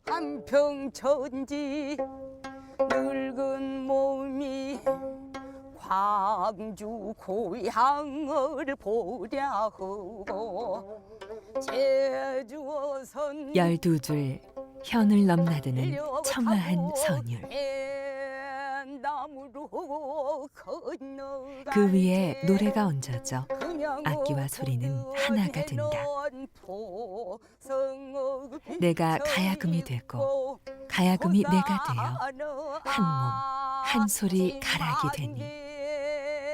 한평천지 늙은 몸이 광주 고향을 보랴하고 제주어선 12줄 현을 넘나드는 청아한 선율. 그 위에 노래가 얹어져 악기와 소리는 하나가 된다. 내가 가야금이 되고 가야금이 내가 되어 한 몸, 한 소리 가락이 되니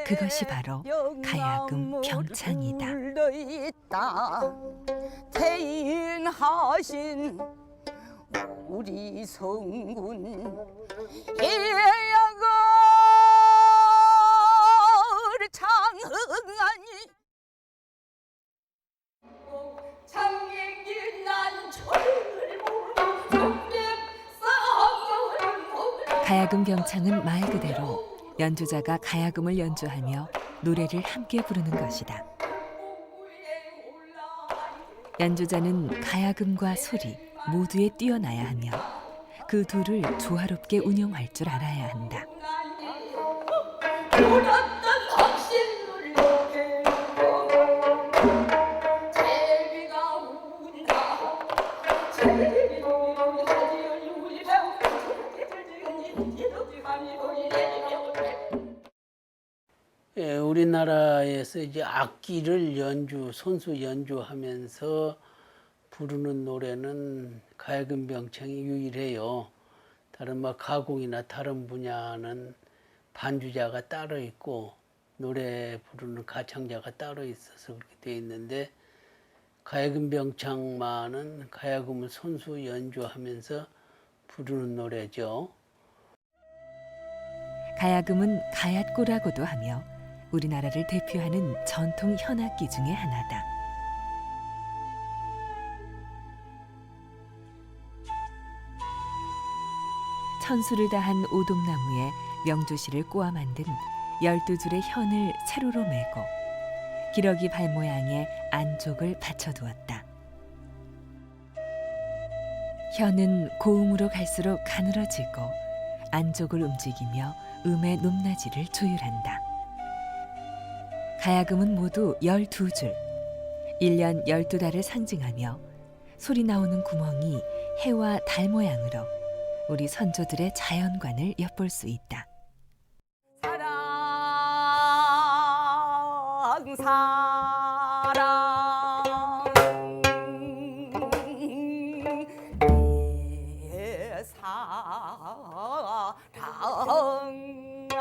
그것이 바로 가야금 병창이다. 태인하신 우리 성군 예약을 장흥하니 장애길 난철을 가야금 병창은 말 그대로 연주자가 가야금을 연주하며 노래를 함께 부르는 것이다. 연주자는 가야금과 소리 모두에 뛰어나야 하며 그 둘을 조화롭게 운용할 줄 알아야 한다. 예, 우리나라에서 이제 악기를 손수 연주하면서 부르는 노래는 가야금 병창이 유일해요. 다른 가곡이나 다른 분야는 반주자가 따로 있고 노래 부르는 가창자가 따로 있어서 그렇게 되어 있는데 가야금 병창만은 가야금을 손수 연주하면서 부르는 노래죠. 가야금은 가얏고라고도 하며 우리나라를 대표하는 전통 현악기 중에 하나다. 천수를 다한 오동나무에 명주실을 꼬아 만든 12줄의 현을 세로로 메고 기러기 발 모양의 안쪽을 받쳐두었다. 현은 고음으로 갈수록 가늘어지고 안쪽을 움직이며 음의 높낮이를 조율한다. 가야금은 모두 12줄, 1년 12달을 상징하며 소리 나오는 구멍이 해와 달 모양으로 우리 선조들의 자연관을 엿볼 수 있다. 사랑 사랑 내 사랑아 내 사랑이야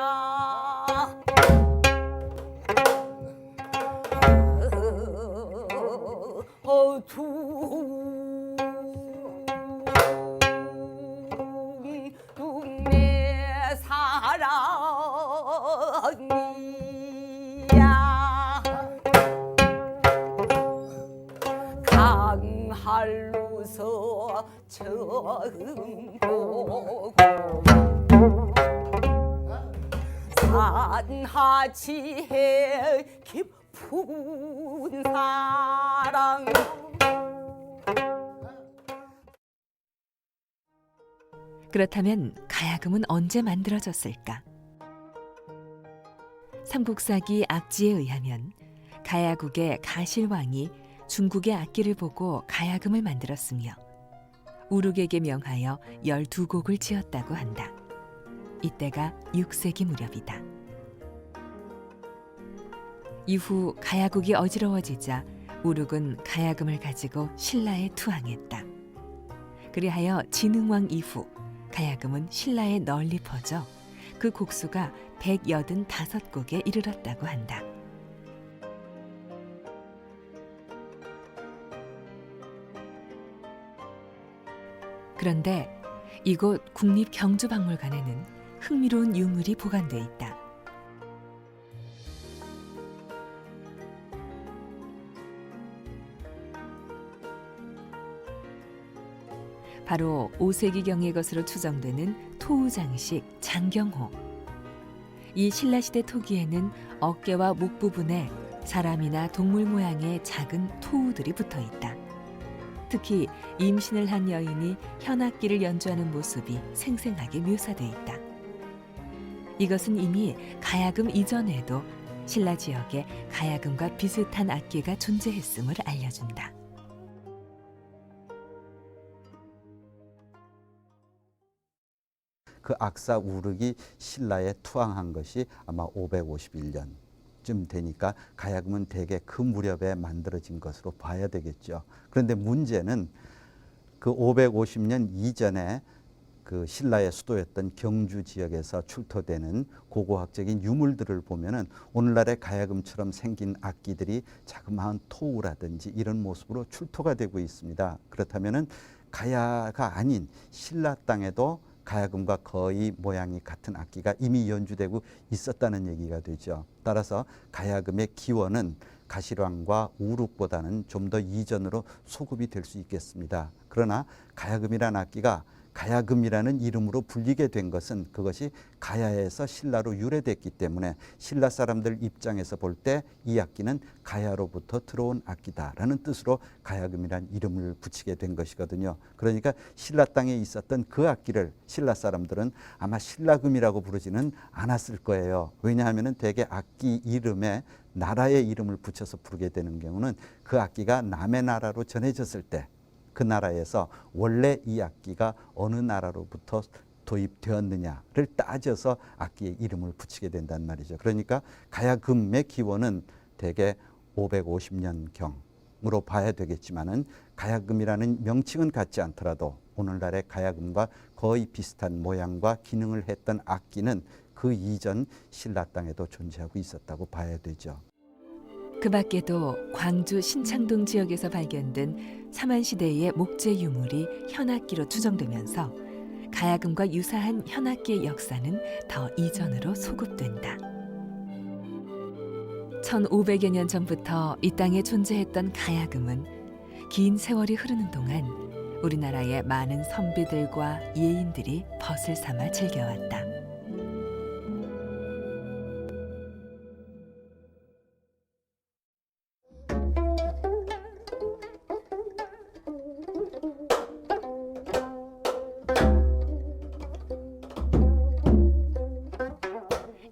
강할루서 처음 보고 산하치해 깊은 사랑 그렇다면 가야금은 언제 만들어졌을까? 삼국사기 악지에 의하면 가야국의 가실왕이 중국의 악기를 보고 가야금을 만들었으며 우룩에게 명하여 12곡을 지었다고 한다. 이때가 6세기 무렵이다. 이후 가야국이 어지러워지자 우룩은 가야금을 가지고 신라에 투항했다. 그리하여 진흥왕 이후 가야금은 신라에 널리 퍼져 그 곡수가 185곡에 이르렀다고 한다. 그런데 이곳 국립경주박물관에는 흥미로운 유물이 보관돼 있다. 바로 5세기경의 것으로 추정되는 토우장식 장경호. 이 신라시대 토기에는 어깨와 목 부분에 사람이나 동물 모양의 작은 토우들이 붙어 있다. 특히 임신을 한 여인이 현악기를 연주하는 모습이 생생하게 묘사돼 있다. 이것은 이미 가야금 이전에도 신라 지역에 가야금과 비슷한 악기가 존재했음을 알려준다. 그 악사 우륵이 신라에 투항한 것이 아마 551년쯤 되니까 가야금은 대개 그 무렵에 만들어진 것으로 봐야 되겠죠. 그런데 문제는 그 550년 이전에 그 신라의 수도였던 경주 지역에서 출토되는 고고학적인 유물들을 보면은 오늘날의 가야금처럼 생긴 악기들이 자그마한 토우라든지 이런 모습으로 출토가 되고 있습니다. 그렇다면은 가야가 아닌 신라 땅에도 가야금과 거의 모양이 같은 악기가 이미 연주되고 있었다는 얘기가 되죠. 따라서 가야금의 기원은 가시랑과 우륵보다는 좀 더 이전으로 소급이 될 수 있겠습니다. 그러나 가야금이라는 악기가 가야금이라는 이름으로 불리게 된 것은 그것이 가야에서 신라로 유래됐기 때문에 신라 사람들 입장에서 볼 때 이 악기는 가야로부터 들어온 악기다라는 뜻으로 가야금이라는 이름을 붙이게 된 것이거든요. 그러니까 신라 땅에 있었던 그 악기를 신라 사람들은 아마 신라금이라고 부르지는 않았을 거예요. 왜냐하면 대개 악기 이름에 나라의 이름을 붙여서 부르게 되는 경우는 그 악기가 남의 나라로 전해졌을 때 그 나라에서 원래 이 악기가 어느 나라로부터 도입되었느냐를 따져서 악기의 이름을 붙이게 된단 말이죠. 그러니까 가야금의 기원은 대개 550년경으로 봐야 되겠지만은 가야금이라는 명칭은 같지 않더라도 오늘날의 가야금과 거의 비슷한 모양과 기능을 했던 악기는 그 이전 신라 땅에도 존재하고 있었다고 봐야 되죠. 그 밖에도 광주 신창동 지역에서 발견된 삼한시대의 목재 유물이 현악기로 추정되면서 가야금과 유사한 현악기의 역사는 더 이전으로 소급된다. 1500여 년 전부터 이 땅에 존재했던 가야금은 긴 세월이 흐르는 동안 우리나라의 많은 선비들과 예인들이 벗을 삼아 즐겨왔다.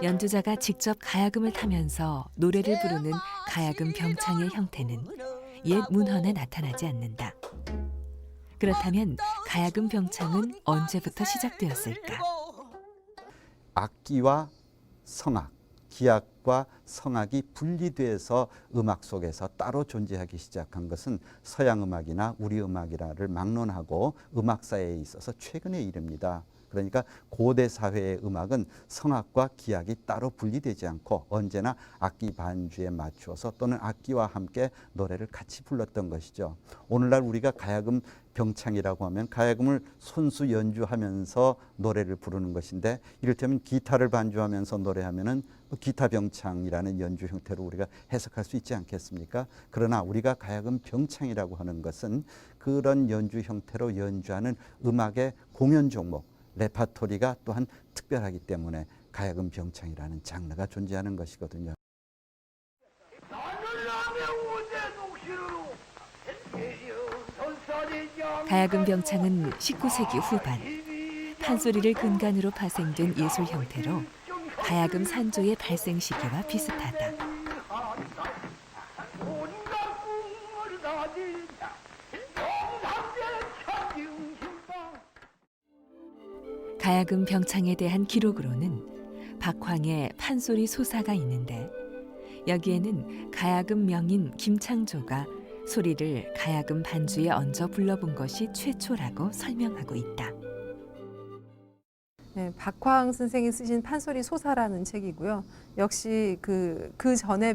연주자가 직접 가야금을 타면서 노래를 부르는 가야금 병창의 형태는 옛 문헌에 나타나지 않는다. 그렇다면 가야금 병창은 언제부터 시작되었을까? 악기와 성악, 기악과 성악이 분리돼서 음악 속에서 따로 존재하기 시작한 것은 서양 음악이나 우리 음악이라를 막론하고 음악사에 있어서 최근의 일입니다. 그러니까 고대 사회의 음악은 성악과 기악이 따로 분리되지 않고 언제나 악기 반주에 맞추어서 또는 악기와 함께 노래를 같이 불렀던 것이죠. 오늘날 우리가 가야금 병창이라고 하면 가야금을 손수 연주하면서 노래를 부르는 것인데 이를테면 기타를 반주하면서 노래하면은 기타 병창이라는 연주 형태로 우리가 해석할 수 있지 않겠습니까? 그러나 우리가 가야금 병창이라고 하는 것은 그런 연주 형태로 연주하는 음악의 공연 종목 레파토리가 또한 특별하기 때문에 가야금 병창이라는 장르가 존재하는 것이거든요. 가야금 병창은 19세기 후반 판소리를 근간으로 파생된 예술 형태로 가야금 산조의 발생 시기와 비슷하다. 가야금 병창에 대한 기록으로는 박황의 판소리 소사가 있는데 여기에는 가야금 명인 김창조가 소리를 가야금 반주에 얹어 불러본 것이 최초라고 설명하고 있다. 네, 박황 선생이 쓰신 판소리 소사라는 책이고요. 역시 그 전에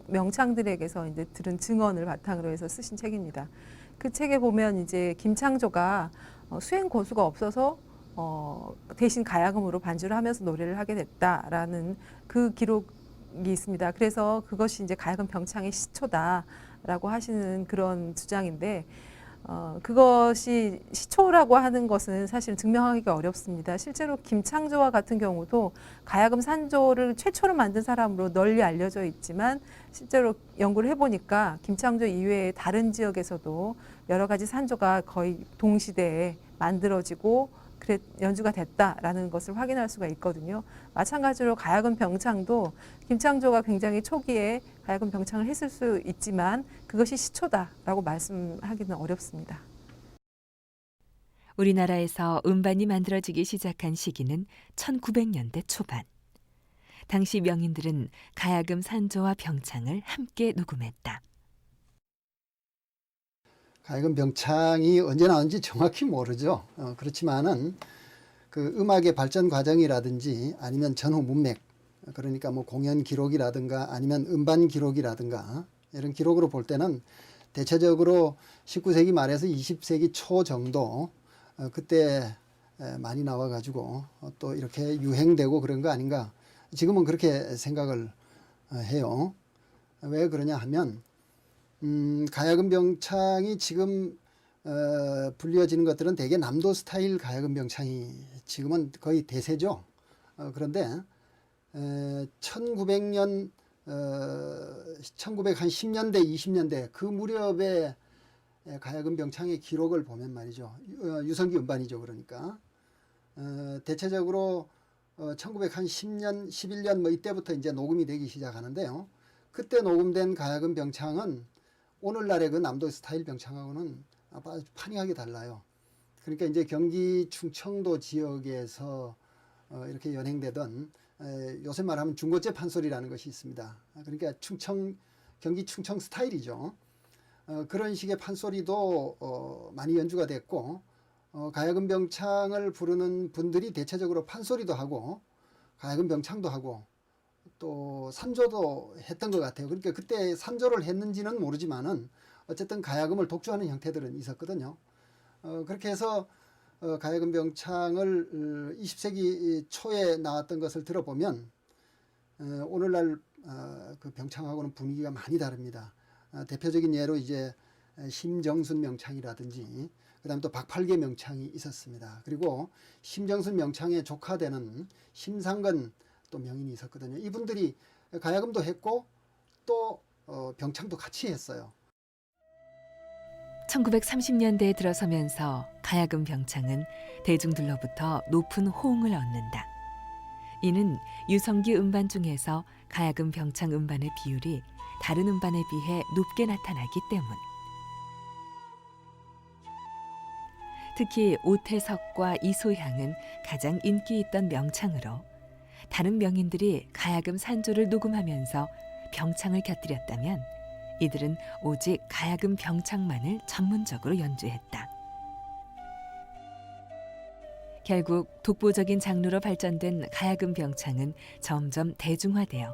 명창들에게서 이제 들은 증언을 바탕으로 해서 쓰신 책입니다. 그 책에 보면 이제 김창조가 수행 고수가 없어서 대신 가야금으로 반주를 하면서 노래를 하게 됐다라는 그 기록이 있습니다. 그래서 그것이 이제 가야금 병창의 시초다라고 하시는 그런 주장인데 그것이 시초라고 하는 것은 사실 증명하기가 어렵습니다. 실제로 김창조와 같은 경우도 가야금 산조를 최초로 만든 사람으로 널리 알려져 있지만 실제로 연구를 해보니까 김창조 이외에 다른 지역에서도 여러 가지 산조가 거의 동시대에 만들어지고 연주가 됐다라는 것을 확인할 수가 있거든요. 마찬가지로 가야금 병창도 김창조가 굉장히 초기에 가야금 병창을 했을 수 있지만 그것이 시초다라고 말씀하기는 어렵습니다. 우리나라에서 음반이 만들어지기 시작한 시기는 1900년대 초반. 당시 명인들은 가야금 산조와 병창을 함께 녹음했다. 가야금 병창이 언제 나온지 정확히 모르죠. 그렇지만은 그 음악의 발전 과정이라든지 아니면 전후 문맥, 그러니까 뭐 공연 기록이라든가 아니면 음반 기록이라든가 이런 기록으로 볼 때는 대체적으로 19세기 말에서 20세기 초 정도 그때 많이 나와가지고 또 이렇게 유행되고 그런 거 아닌가. 지금은 그렇게 생각을 해요. 왜 그러냐 하면 가야금 병창이 지금 불려지는 것들은 대개 남도 스타일 가야금 병창이 지금은 거의 대세죠. 그런데 1900년 1910년대 20년대 그 무렵에 가야금 병창의 기록을 보면 말이죠. 유성기 음반이죠. 그러니까 대체적으로 1910년 11년 뭐 이때부터 이제 녹음이 되기 시작하는데요. 그때 녹음된 가야금 병창은 오늘날의 그 남도 스타일 병창하고는 아주 판이하게 달라요. 그러니까 이제 경기 충청도 지역에서 이렇게 연행되던 요새 말하면 중고제 판소리라는 것이 있습니다. 그러니까 경기 충청 스타일이죠. 그런 식의 판소리도 많이 연주가 됐고 가야금 병창을 부르는 분들이 대체적으로 판소리도 하고 가야금 병창도 하고 또 산조도 했던 것 같아요. 그러니까 그때 산조를 했는지는 모르지만은 어쨌든 가야금을 독주하는 형태들은 있었거든요. 그렇게 해서 가야금 병창을 20세기 초에 나왔던 것을 들어보면 오늘날 그 병창하고는 분위기가 많이 다릅니다. 대표적인 예로 이제 심정순 명창이라든지 그다음 또 박팔계 명창이 있었습니다. 그리고 심정순 명창의 조카되는 심상건 또 명인이 있었거든요. 이분들이 가야금도 했고 또 병창도 같이 했어요. 1930년대에 들어서면서 가야금 병창은 대중들로부터 높은 호응을 얻는다. 이는 유성기 음반 중에서 가야금 병창 음반의 비율이 다른 음반에 비해 높게 나타나기 때문. 특히 오태석과 이소향은 가장 인기 있던 명창으로 다른 명인들이 가야금 산조를 녹음하면서 병창을 곁들였다면 이들은 오직 가야금 병창만을 전문적으로 연주했다. 결국 독보적인 장르로 발전된 가야금 병창은 점점 대중화되어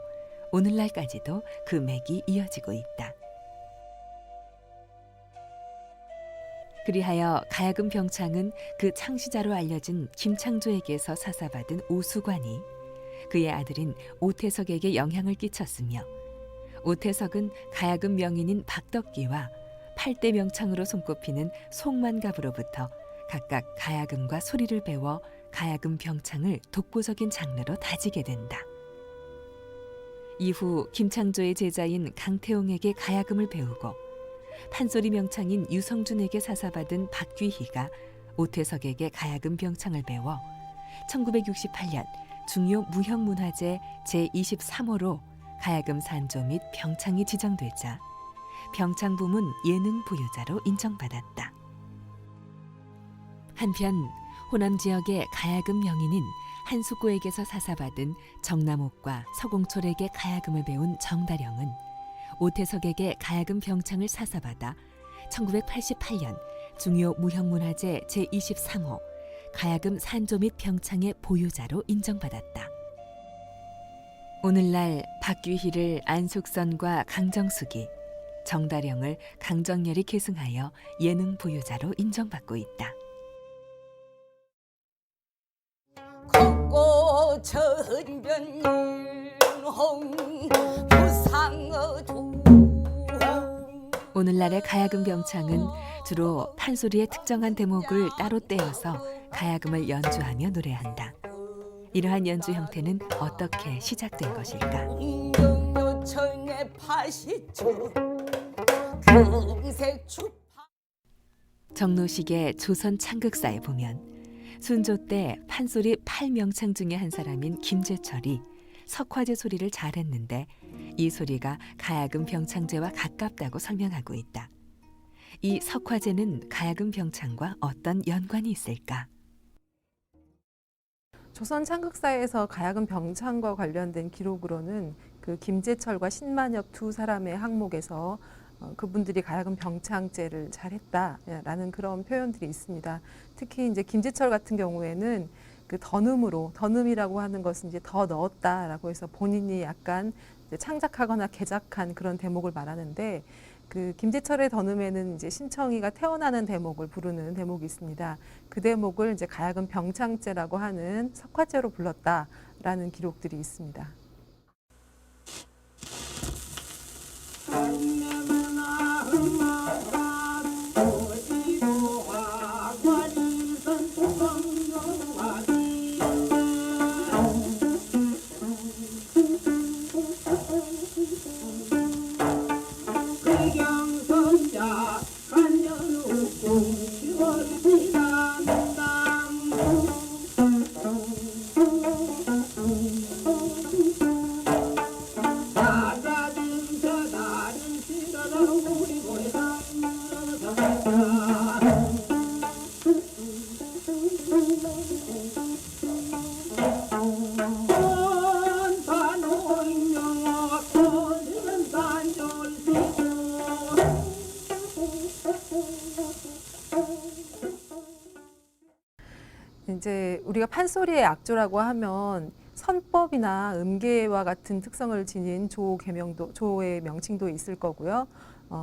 오늘날까지도 그 맥이 이어지고 있다. 그리하여 가야금 병창은 그 창시자로 알려진 김창조에게서 사사받은 오수관이 그의 아들인 오태석에게 영향을 끼쳤으며 오태석은 가야금 명인인 박덕기와 8대 명창으로 손꼽히는 송만갑으로부터 각각 가야금과 소리를 배워 가야금 병창을 독보적인 장르로 다지게 된다. 이후 김창조의 제자인 강태홍에게 가야금을 배우고 판소리 명창인 유성준에게 사사받은 박귀희가 오태석에게 가야금 병창을 배워 1968년 중요 무형문화재 제23호로 가야금 산조 및 병창이 지정되자 병창 부문 예능 부유자로 인정받았다. 한편 호남 지역의 가야금 명인인 한숙고에게서 사사받은 정남옥과 서공철에게 가야금을 배운 정다령은 오태석에게 가야금 병창을 사사받아 1988년 중요 무형문화재 제23호 가야금 산조 및 병창의 보유자로 인정받았다. 오늘날 박귀희를 안숙선과 강정숙이, 정다령을 강정열이 계승하여 예능 부유자로 인정받고 있다. 걷고 전변일홍 부상어도 오늘날의 가야금 병창은 주로 판소리의 특정한 대목을 따로 떼어서 가야금을 연주하며 노래한다. 이러한 연주 형태는 어떻게 시작된 것일까? 공경요청의 파시초 금색 추파 정노식의 조선 창극사에 보면 순조 때 판소리 8명창 중에 한 사람인 김제철이 석화제 소리를 잘했는데 이 소리가 가야금 병창제와 가깝다고 설명하고 있다. 이 석화제는 가야금 병창과 어떤 연관이 있을까? 조선 창극사에서 가야금 병창과 관련된 기록으로는 그 김제철과 신만엽 두 사람의 항목에서 그분들이 가야금 병창제를 잘했다라는 그런 표현들이 있습니다. 특히 이제 김제철 같은 경우에는 그 던음이라고 하는 것은 이제 더 넣었다라고 해서 본인이 약간 이제 창작하거나 개작한 그런 대목을 말하는데, 그 김제철의 던음에는 이제 신청이가 태어나는 대목을 부르는 대목이 있습니다. 그 대목을 이제 가야금 병창제라고 하는 석화제로 불렀다라는 기록들이 있습니다. 이제 우리가 판소리의 악조라고 하면 선법이나 음계와 같은 특성을 지닌 조의 명칭도 있을 거고요.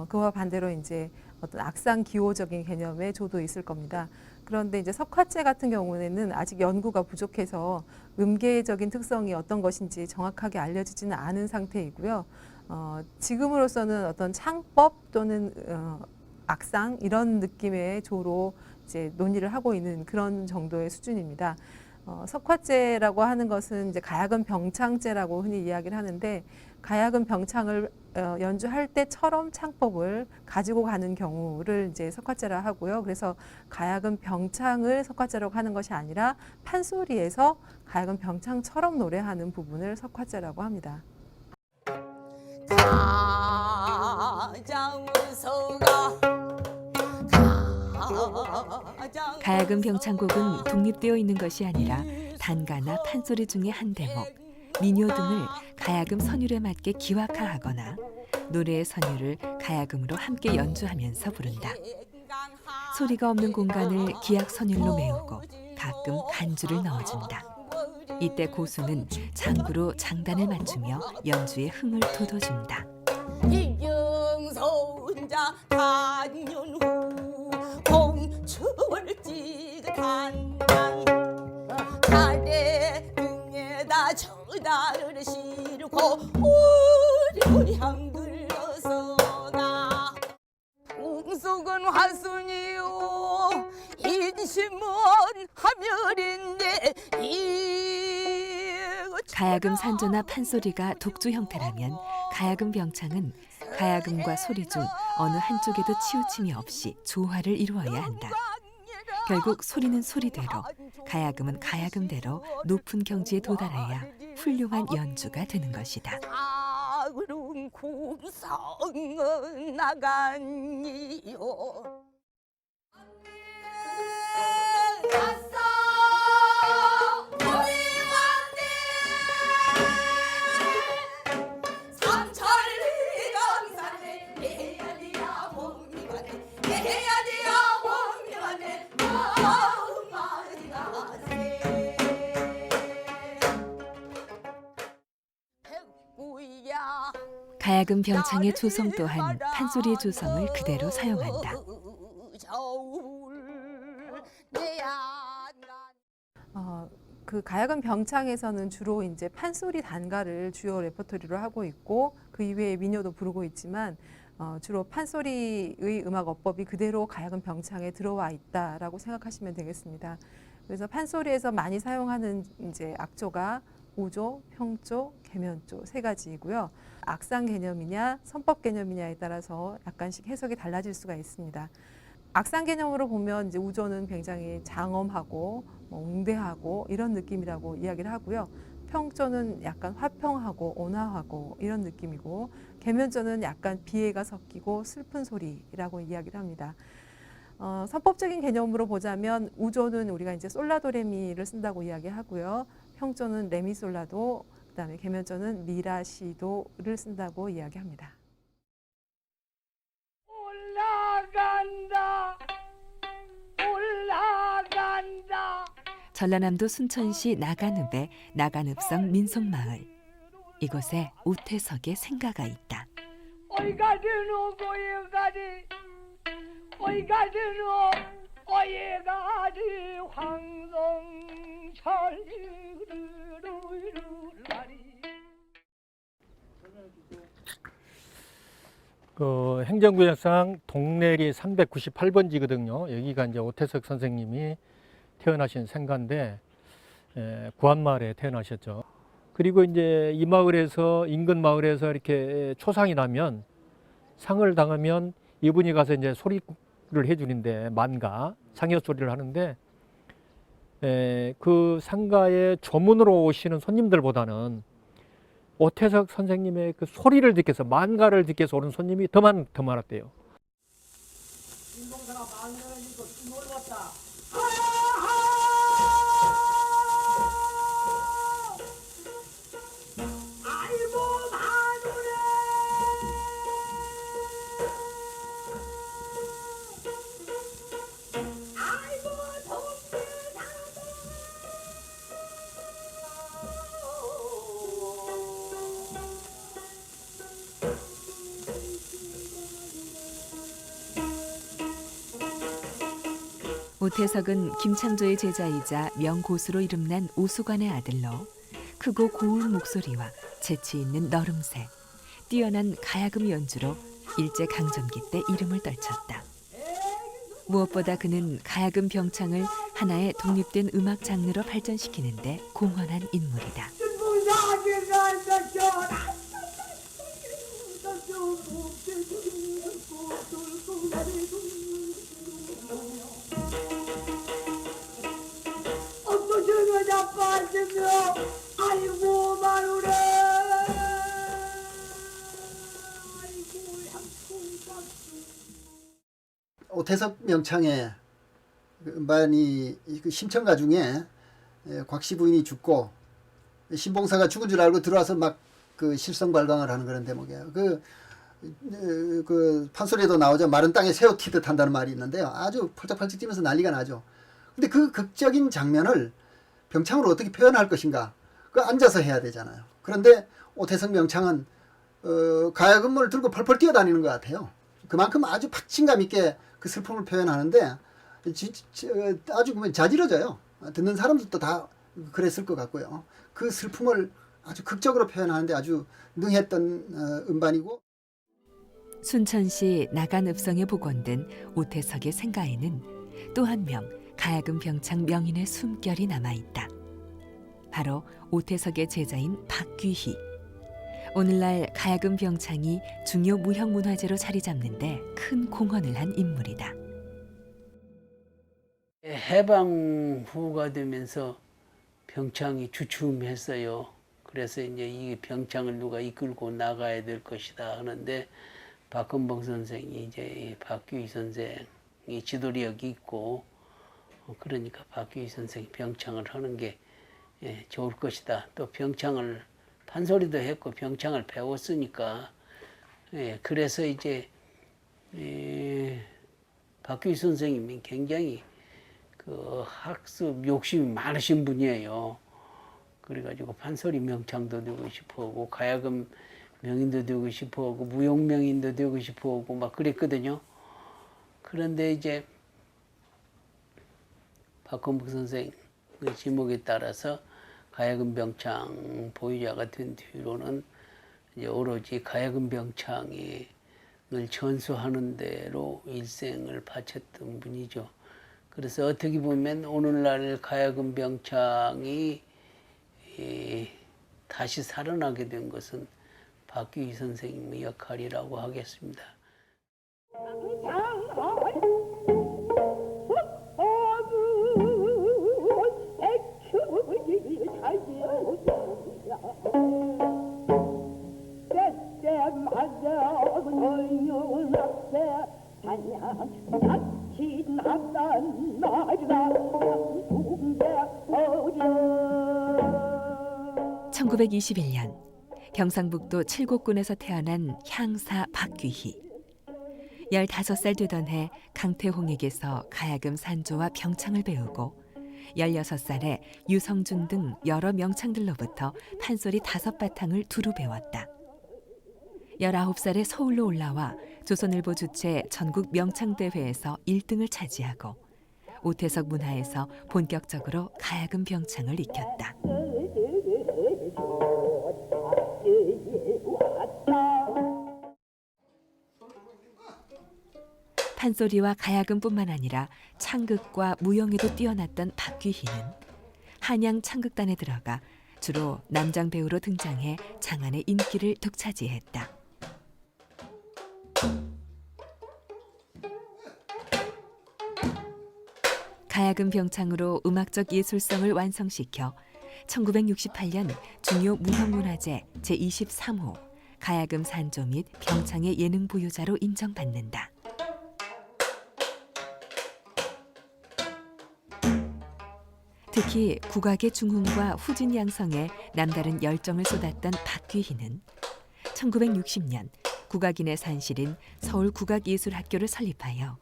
그와 반대로 이제 어떤 악상 기호적인 개념의 조도 있을 겁니다. 그런데 이제 석화제 같은 경우에는 아직 연구가 부족해서 음계적인 특성이 어떤 것인지 정확하게 알려지지는 않은 상태이고요. 지금으로서는 어떤 창법 또는 악상 이런 느낌의 조로 이제 논의를 하고 있는 그런 정도의 수준입니다. 석화제라고 하는 것은 이제 가야금 병창제라고 흔히 이야기를 하는데, 가야금 병창을 연주할 때처럼 창법을 가지고 가는 경우를 이제 석화제라 하고요. 그래서 가야금 병창을 석화제라고 하는 것이 아니라 판소리에서 가야금 병창처럼 노래하는 부분을 석화제라고 합니다. 가장 무서가 가야금 병창곡은 독립되어 있는 것이 아니라 단가나 판소리 중의 한 대목, 민요 등을 가야금 선율에 맞게 기확화하거나 노래의 선율을 가야금으로 함께 연주하면서 부른다. 소리가 없는 공간을 기악 선율로 메우고 가끔 간주를 넣어준다. 이때 고수는 장구로 장단을 맞추며 연주의 흥을 돋워준다. 이경선자 단연후 공철지긋한 달에 등에다 저다를 싣고 우리우리향 들러서나 풍속은 화순이요 인심은 하멸인데 가야금 산조나 판소리가 독주 형태라면 가야금 병창은 가야금과 소리 중 어느 한쪽에도 치우침이 없이 조화를 이루어야 한다. 결국 소리는 소리대로, 가야금은 가야금대로 높은 경지에 도달해야 훌륭한 연주가 되는 것이다. 작은 궁성은 나간이요 가야금 병창의 조성 또한 판소리의 조성을 그대로 사용한다. 그 가야금 병창에서는 주로 이제 판소리 단가를 주요 레퍼토리로 하고 있고 그 이외에 민요도 부르고 있지만 주로 판소리의 음악 어법이 그대로 가야금 병창에 들어와 있다라고 생각하시면 되겠습니다. 그래서 판소리에서 많이 사용하는 이제 악조가 우조, 평조, 계면조 세 가지이고요. 악상 개념이냐 선법 개념이냐에 따라서 약간씩 해석이 달라질 수가 있습니다. 악상 개념으로 보면 이제 우조는 굉장히 장엄하고 웅대하고 이런 느낌이라고 이야기를 하고요. 평조는 약간 화평하고 온화하고 이런 느낌이고 계면조는 약간 비애가 섞이고 슬픈 소리라고 이야기를 합니다. 선법적인 개념으로 보자면 우조는 우리가 이제 솔라도레미를 쓴다고 이야기하고요. 평조는 레미솔라도, 그다음에 계면조는 미라시도를 쓴다고 이야기합니다. 올라간다 올라간다 전라남도 순천시 나간읍의 나간읍성 민속마을. 이곳에 우태석의 생가가 있다. 어이가드노 고예가드 어이가드노 어예가드 황성철르르르라리 그 행정구역상 동래리 398번지거든요. 여기가 이제 오태석 선생님이 태어나신 생가인데 구한마을에 태어나셨죠. 그리고 이제 이 마을에서 인근 마을에서 이렇게 초상이 나면 상을 당하면 이분이 가서 이제 소리를 해주는데 만가 상여 소리를 하는데 그 상가에 조문으로 오시는 손님들보다는 오태석 선생님의 그 소리를 듣기 위해서 만가를 듣기 위해서 오는 손님이 더 많았대요. 인동사가 만나니까 놀러 왔다. 아이고 마누라 아이고 동네다 오태석은 김창조의 제자이자 명고수로 이름난 오수관의 아들로 크고 고운 목소리와 재치 있는 너름새, 뛰어난 가야금 연주로 일제강점기 때 이름을 떨쳤다. 무엇보다 그는 가야금 병창을 하나의 독립된 음악 장르로 발전시키는데 공헌한 인물이다. 아이고 마누라 오태석 명창의 그 음반이 그 심청가 중에 곽씨 부인이 죽고 신봉사가 죽은 줄 알고 들어와서 막 그 실성 발광을 하는 그런 대목이에요. 그 판소리에도 나오죠. 마른 땅에 새우 튀듯 한다는 말이 있는데요. 아주 펄쩍펄쩍 뛰면서 난리가 나죠. 근데 그 극적인 장면을 병창으로 어떻게 표현할 것인가? 그 앉아서 해야 되잖아요. 그런데 오태석 명창은 가야금을 들고 펄펄 뛰어다니는 것 같아요. 그만큼 아주 박진감 있게 그 슬픔을 표현하는데 아주 자지러져요. 듣는 사람들도 다 그랬을 것 같고요. 그 슬픔을 아주 극적으로 표현하는데 아주 능했던 음반이고. 순천시 나간읍성에 복원된 오태석의 생가에는 또 한 명 가야금 병창 명인의 숨결이 남아있다. 바로 오태석의 제자인 박귀희. 오늘날 가야금 병창이 중요 무형문화재로 자리 잡는데 큰 공헌을 한 인물이다. 해방 후가 되면서 병창이 주춤했어요. 그래서 이제 이 병창을 누가 이끌고 나가야 될 것이다 하는데 박건봉 선생이 이제 박귀희 선생이 지도력이 있고 그러니까 박귀희 선생이 병창을 하는 게 좋을 것이다. 또 병창을 판소리도 했고 병창을 배웠으니까 그래서 이제 박귀희 선생님이 굉장히 그 학습 욕심이 많으신 분이에요. 그래가지고 판소리 명창도 되고 싶어하고 가야금 명인도 되고 싶어하고 무용 명인도 되고 싶어하고 막 그랬거든요. 그런데 이제 박건복 선생 그 지목에 따라서 가야금 병창 보유자가 된 뒤로는 이제 오로지 가야금 병창을 전수하는 대로 일생을 바쳤던 분이죠. 그래서 어떻게 보면 오늘날 가야금 병창이 다시 살아나게 된 것은 박규희 선생님의 역할이라고 하겠습니다. (1921년) 경상북도 칠곡군에서 태어난 향사 박귀희. 15살 되던 해 강태홍에게서 가야금 산조와 병창을 배우고 16살에 유성준 등 여러 명창들로부터 판소리 5바탕을 두루 배웠다. 19살에 서울로 올라와 조선일보 주최 전국 명창대회에서 1등을 차지하고 오태석 문화에서 본격적으로 가야금 병창을 익혔다. 판소리와 가야금뿐만 아니라 창극과 무용에도 뛰어났던 박귀희는 한양 창극단에 들어가 주로 남장 배우로 등장해 장안의 인기를 독차지했다. 가야금 병창으로 음악적 예술성을 완성시켜 1968년 중요 무형문화재 제23호 가야금 산조 및 병창의 예능 부유자로 인정받는다. 특히 국악의 중흥과 후진 양성에 남다른 열정을 쏟았던 박귀희는 1960년 국악인의 산실인 서울국악예술학교를 설립하여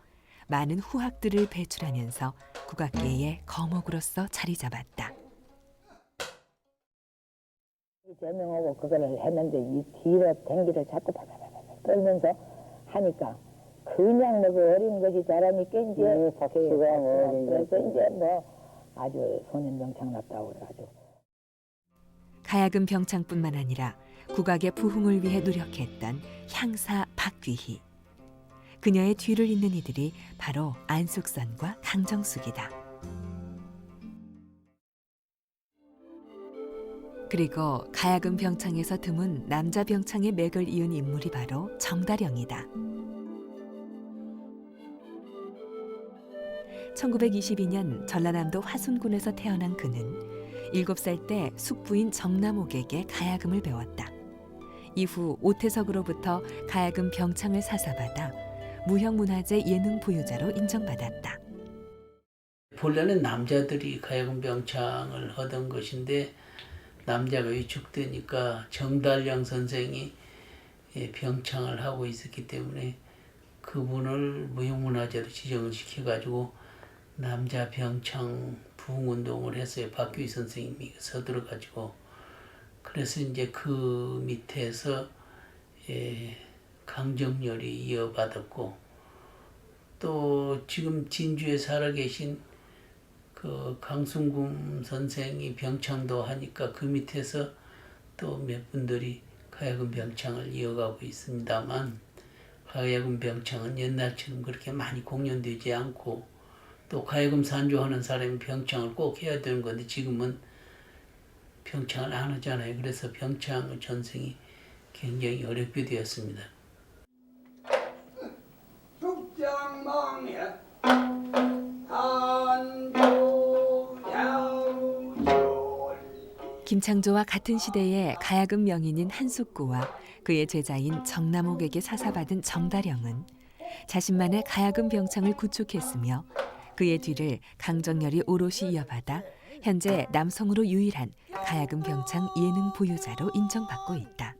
많은 후학들을 배출하면서 국악계의 거목으로서 자리 잡았다. 제명하고 그거를 했는데 이 뒤로 댕기를 자꾸 바바바바 떨면서 하니까 그냥 뭐 그 어린 것이 자라니까 이제 그래서 이제 뭐 아주 소년 병창 났다고 그래가지고. 가야금 병창뿐만 아니라 국악의 부흥을 위해 노력했던 향사 박귀희. 그녀의 뒤를 잇는 이들이 바로 안숙선과 강정숙이다. 그리고 가야금 병창에서 드문 남자 병창의 맥을 이은 인물이 바로 정다령이다. 1922년 전라남도 화순군에서 태어난 그는 7살 때 숙부인 정남옥에게 가야금을 배웠다. 이후 오태석으로부터 가야금 병창을 사사받아 무형문화재 예능 부유자로 인정받았다. 본래는 남자들이 가야금 병창을 하던 것인데 남자가 위축되니까 정달령 선생이 병창을 하고 있었기 때문에 그분을 무형문화재로 지정을 시켜가지고 남자 병창 부흥운동을 했어요. 박규희 선생님이 서들어가지고. 그래서 이제 그 밑에서 강정열이 이어받았고, 또 지금 진주에 살아계신 그 강순금 선생이 병창도 하니까 그 밑에서 또 몇 분들이 가야금 병창을 이어가고 있습니다만, 가야금 병창은 옛날처럼 그렇게 많이 공연되지 않고, 또 가야금 산조하는 사람이 병창을 꼭 해야 되는 건데 지금은 병창을 안 하잖아요. 그래서 병창의 전승이 굉장히 어렵게 되었습니다. 숙장망에 김창조와 같은 시대의 가야금 명인인 한숙구와 그의 제자인 정남옥에게 사사받은 정다령은 자신만의 가야금 병창을 구축했으며 그의 뒤를 강정열이 오롯이 이어받아 현재 남성으로 유일한 가야금 병창 예능 부유자로 인정받고 있다.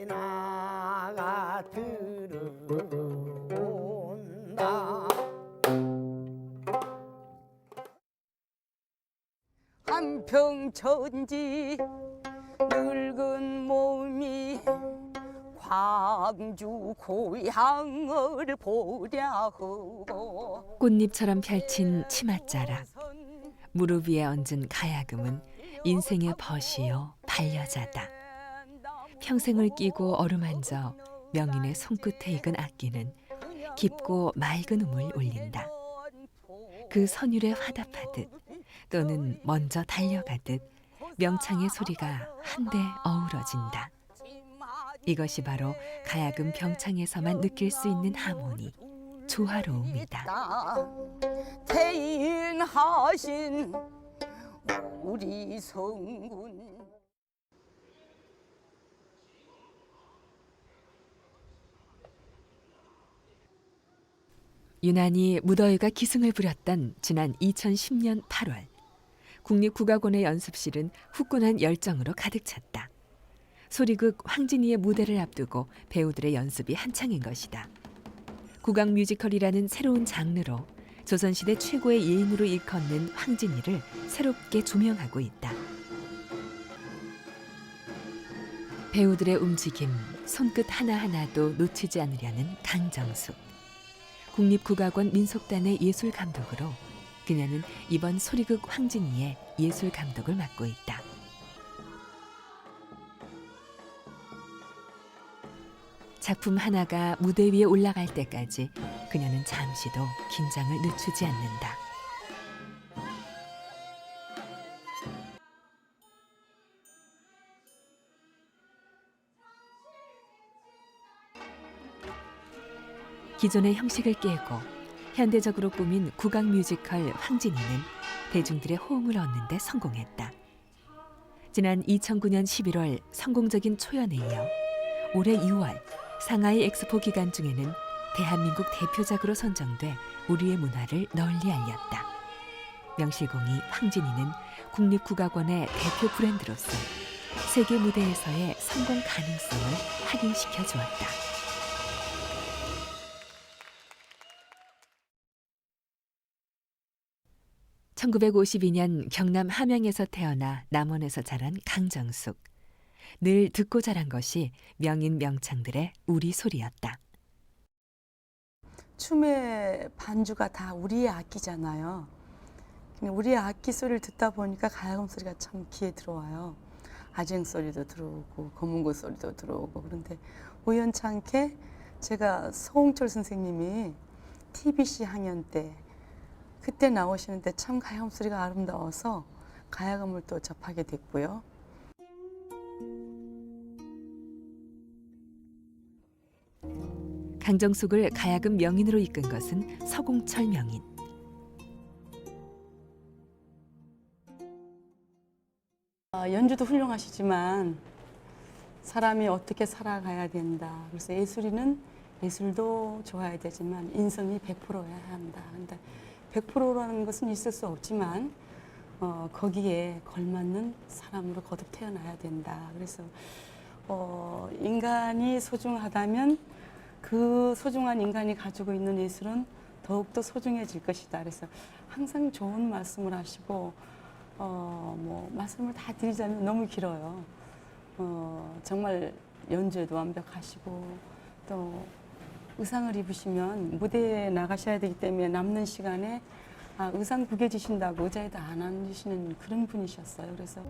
한신아가 들어온다. 한평천지 늙은 몸이 광주 고향을 보랴하고 꽃잎처럼 펼친 치맛자락, 무릎 위에 얹은 가야금은 인생의 벗이요 반려자다. 평생을 끼고 어루만져 명인의 손끝에 익은 악기는 깊고 맑은 음을 울린다. 그 선율에 화답하듯 또는 먼저 달려가듯 명창의 소리가 한데 어우러진다. 이것이 바로 가야금 병창에서만 느낄 수 있는 하모니, 조화로움이다. 태인하신 우리 성군. 유난히 무더위가 기승을 부렸던 지난 2010년 8월, 국립국악원의 연습실은 후끈한 열정으로 가득 찼다. 소리극 황진이의 무대를 앞두고 배우들의 연습이 한창인 것이다. 국악 뮤지컬이라는 새로운 장르로 조선시대 최고의 예인으로 일컫는 황진이를 새롭게 조명하고 있다. 배우들의 움직임, 손끝 하나하나도 놓치지 않으려는 강정숙. 국립국악원 민속단의 예술감독으로 그녀는 이번 소리극 황진이의 예술감독을 맡고 있다. 작품 하나가 무대 위에 올라갈 때까지 그녀는 잠시도 긴장을 늦추지 않는다. 기존의 형식을 깨고 현대적으로 꾸민 국악 뮤지컬 황진이는 대중들의 호응을 얻는 데 성공했다. 지난 2009년 11월 성공적인 초연에 이어 올해 6월 상하이 엑스포 기간 중에는 대한민국 대표작으로 선정돼 우리의 문화를 널리 알렸다. 명실공히 황진이는 국립국악원의 대표 브랜드로서 세계 무대에서의 성공 가능성을 확인시켜 주었다. (1952년) 경남 함양에서 태어나 남원에서 자란 강정숙. 늘 듣고 자란 것이 명인 명창들의 우리 소리였다. 춤의 반주가 다 우리의 악기잖아요. 우리의 악기 소리를 듣다 보니까 가야금 소리가 참 귀에 들어와요. 아쟁 소리도 들어오고 검은고 소리도 들어오고. 그런데 우연찮게 제가 서홍철 선생님이 TBC 항연 때 그때 나오시는데 참 가야금 소리가 아름다워서 가야금을 또 접하게 됐고요. 강정숙을 가야금 명인으로 이끈 것은 서공철 명인. 연주도 훌륭하시지만 사람이 어떻게 살아가야 된다. 그래서 예술인은 예술도 좋아야 되지만 인성이 100%여야 한다. 근데 100%라는 것은 있을 수 없지만 거기에 걸맞는 사람으로 거듭 태어나야 된다. 그래서 인간이 소중하다면 그 소중한 인간이 가지고 있는 예술은 더욱더 소중해질 것이다. 그래서 항상 좋은 말씀을 하시고 뭐 말씀을 다 드리자면 너무 길어요. 정말 연주에도 완벽하시고 또 의상을 입으시면 무대에 나가셔야 되기 때문에 남는 시간에 의상 구겨지신다고 의자에도 안 앉으시는 그런 분이셨어요. 그래서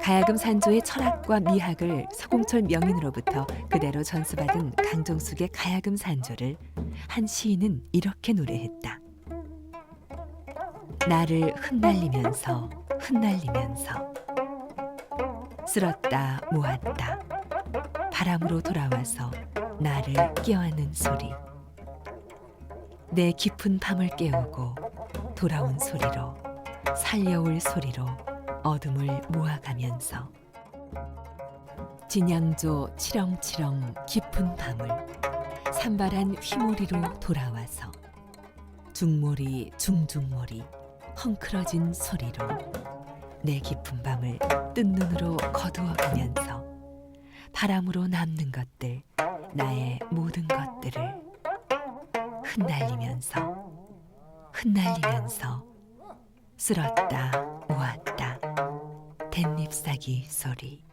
가야금 산조의 철학과 미학을 서공철 명인으로부터 그대로 전수받은 강정숙의 가야금 산조를 한 시인은 이렇게 노래했다. 나를 흩날리면서 흩날리면서 쓸었다 모았다 바람으로 돌아와서 나를 깨워는 소리 내 깊은 밤을 깨우고 돌아온 소리로 살려올 소리로 어둠을 모아가면서 진양조 치렁치렁 깊은 밤을 산발한 휘모리로 돌아와서 중모리 중중모리 헝클어진 소리로 내 깊은 밤을 뜬 눈으로 거두어가면서 바람으로 남는 것들, 나의 모든 것들을 흩날리면서 쓸었다 모았다 댄잎사기 소리.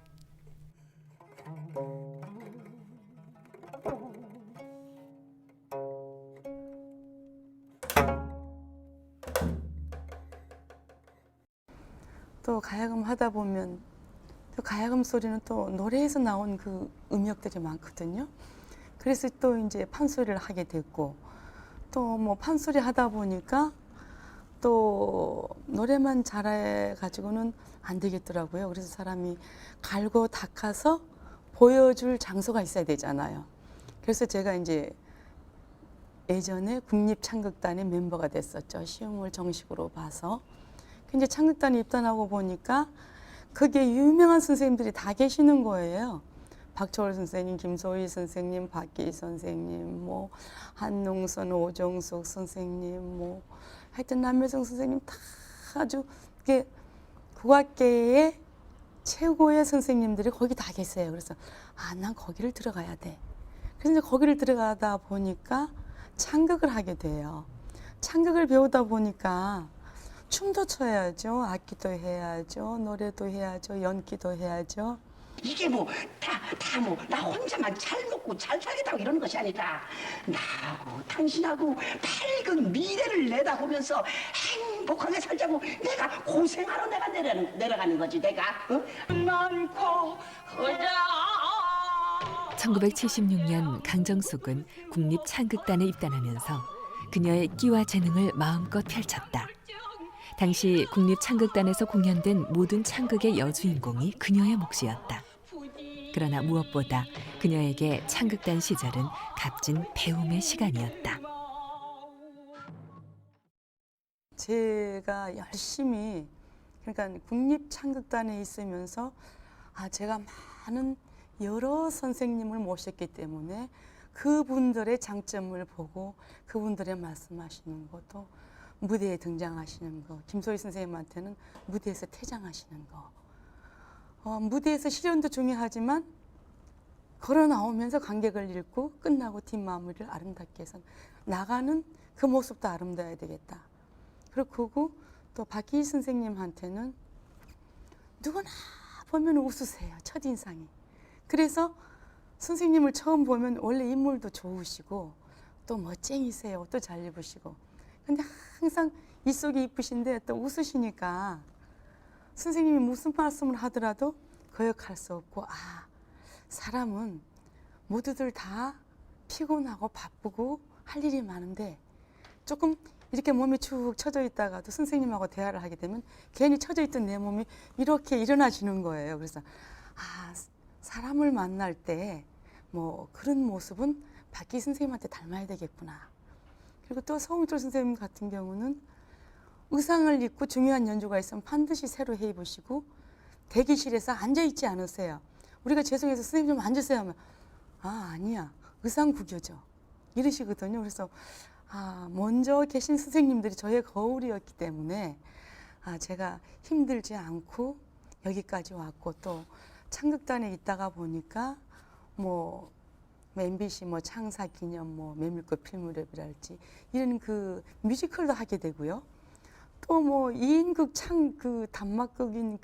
또 가야금 하다 보면 또 가야금 소리는 또 노래에서 나온 그 음역들이 많거든요. 그래서 또 이제 판소리를 하게 됐고, 또 뭐 판소리 하다 보니까 또 노래만 잘해 가지고는 안 되겠더라고요. 그래서 사람이 갈고 닦아서 보여줄 장소가 있어야 되잖아요. 그래서 제가 이제 예전에 국립창극단의 멤버가 됐었죠. 시험을 정식으로 봐서. 근데 창극단에 입단하고 보니까 그게 유명한 선생님들이 다 계시는 거예요. 박철 선생님, 김소희 선생님, 박기 선생님, 뭐 한농선, 오정숙 선생님, 뭐 하여튼 남효정 선생님 다 아주 이게 국악계의 최고의 선생님들이 거기 다 계세요. 그래서 난 거기를 들어가야 돼. 그래서 이제 거기를 들어가다 보니까 창극을 하게 돼요. 창극을 배우다 보니까 춤도 춰야죠, 악기도 해야죠, 노래도 해야죠, 연기도 해야죠. 이게 뭐 나 혼자만 잘 먹고 잘 살겠다고 이러는 것이 아니라 나하고 당신하고 밝은 미래를 내다보면서 행복하게 살자고 내가 고생하러 내려가는 거지 내가. 많고 그자 1976년 강정숙은 국립창극단에 입단하면서 그녀의 끼와 재능을 마음껏 펼쳤다. 당시 국립창극단에서 공연된 모든 창극의 여주인공이 그녀의 몫이었다. 그러나 무엇보다 그녀에게 창극단 시절은 값진 배움의 시간이었다. 제가 열심히 그러니까 국립창극단에 있으면서 제가 많은 여러 선생님을 모셨기 때문에 그분들의 장점을 보고 그분들의 말씀하시는 것도 무대에 등장하시는 거, 김소희 선생님한테는 무대에서 퇴장하시는 거, 무대에서 실연도 중요하지만 걸어 나오면서 관객을 읽고 끝나고 뒷마무리를 아름답게 해서 나가는 그 모습도 아름다워야 되겠다. 그리고 또 박기 선생님한테는 누구나 보면 웃으세요. 첫인상이. 그래서 선생님을 처음 보면 원래 인물도 좋으시고 또 멋쟁이세요. 옷도 잘 입으시고. 근데 항상 입속이 이쁘신데 또 웃으시니까 선생님이 무슨 말씀을 하더라도 거역할 수 없고 사람은 모두들 다 피곤하고 바쁘고 할 일이 많은데 조금 이렇게 몸이 축 처져 있다가도 선생님하고 대화를 하게 되면 괜히 처져 있던 내 몸이 이렇게 일어나지는 거예요. 그래서 사람을 만날 때 뭐 그런 모습은 박기 선생님한테 닮아야 되겠구나. 그리고 또 서홍철 선생님 같은 경우는 의상을 입고 중요한 연주가 있으면 반드시 새로 해 입으시고 대기실에서 앉아있지 않으세요. 우리가 죄송해서 선생님 좀 앉으세요 하면 아니야 의상 구겨져 이러시거든요. 그래서 먼저 계신 선생님들이 저의 거울이었기 때문에 제가 힘들지 않고 여기까지 왔고 또 창극단에 있다가 보니까 뭐 MBC 뭐 창사 기념 뭐 메밀꽃 필무렵이랄지 이런 그 뮤지컬도 하게 되고요. 또 뭐 2인극 단막극인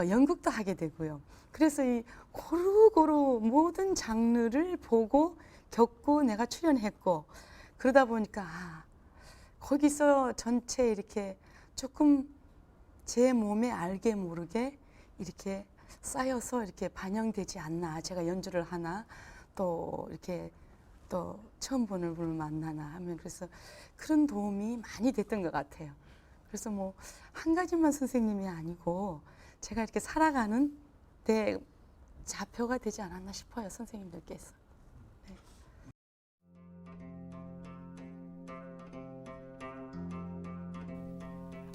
연극도 하게 되고요. 그래서 이 고루고루 모든 장르를 보고 겪고 내가 출연했고 그러다 보니까 거기서 전체 이렇게 조금 제 몸에 알게 모르게 이렇게 쌓여서 이렇게 반영되지 않나. 제가 연주를 하나 또 이렇게 또 처음 보는 분을 만나나 하면 그래서 그런 도움이 많이 됐던 것 같아요. 그래서 뭐 한 가지만 선생님이 아니고 제가 이렇게 살아가는 데 좌표가 되지 않았나 싶어요. 선생님들께서. 네.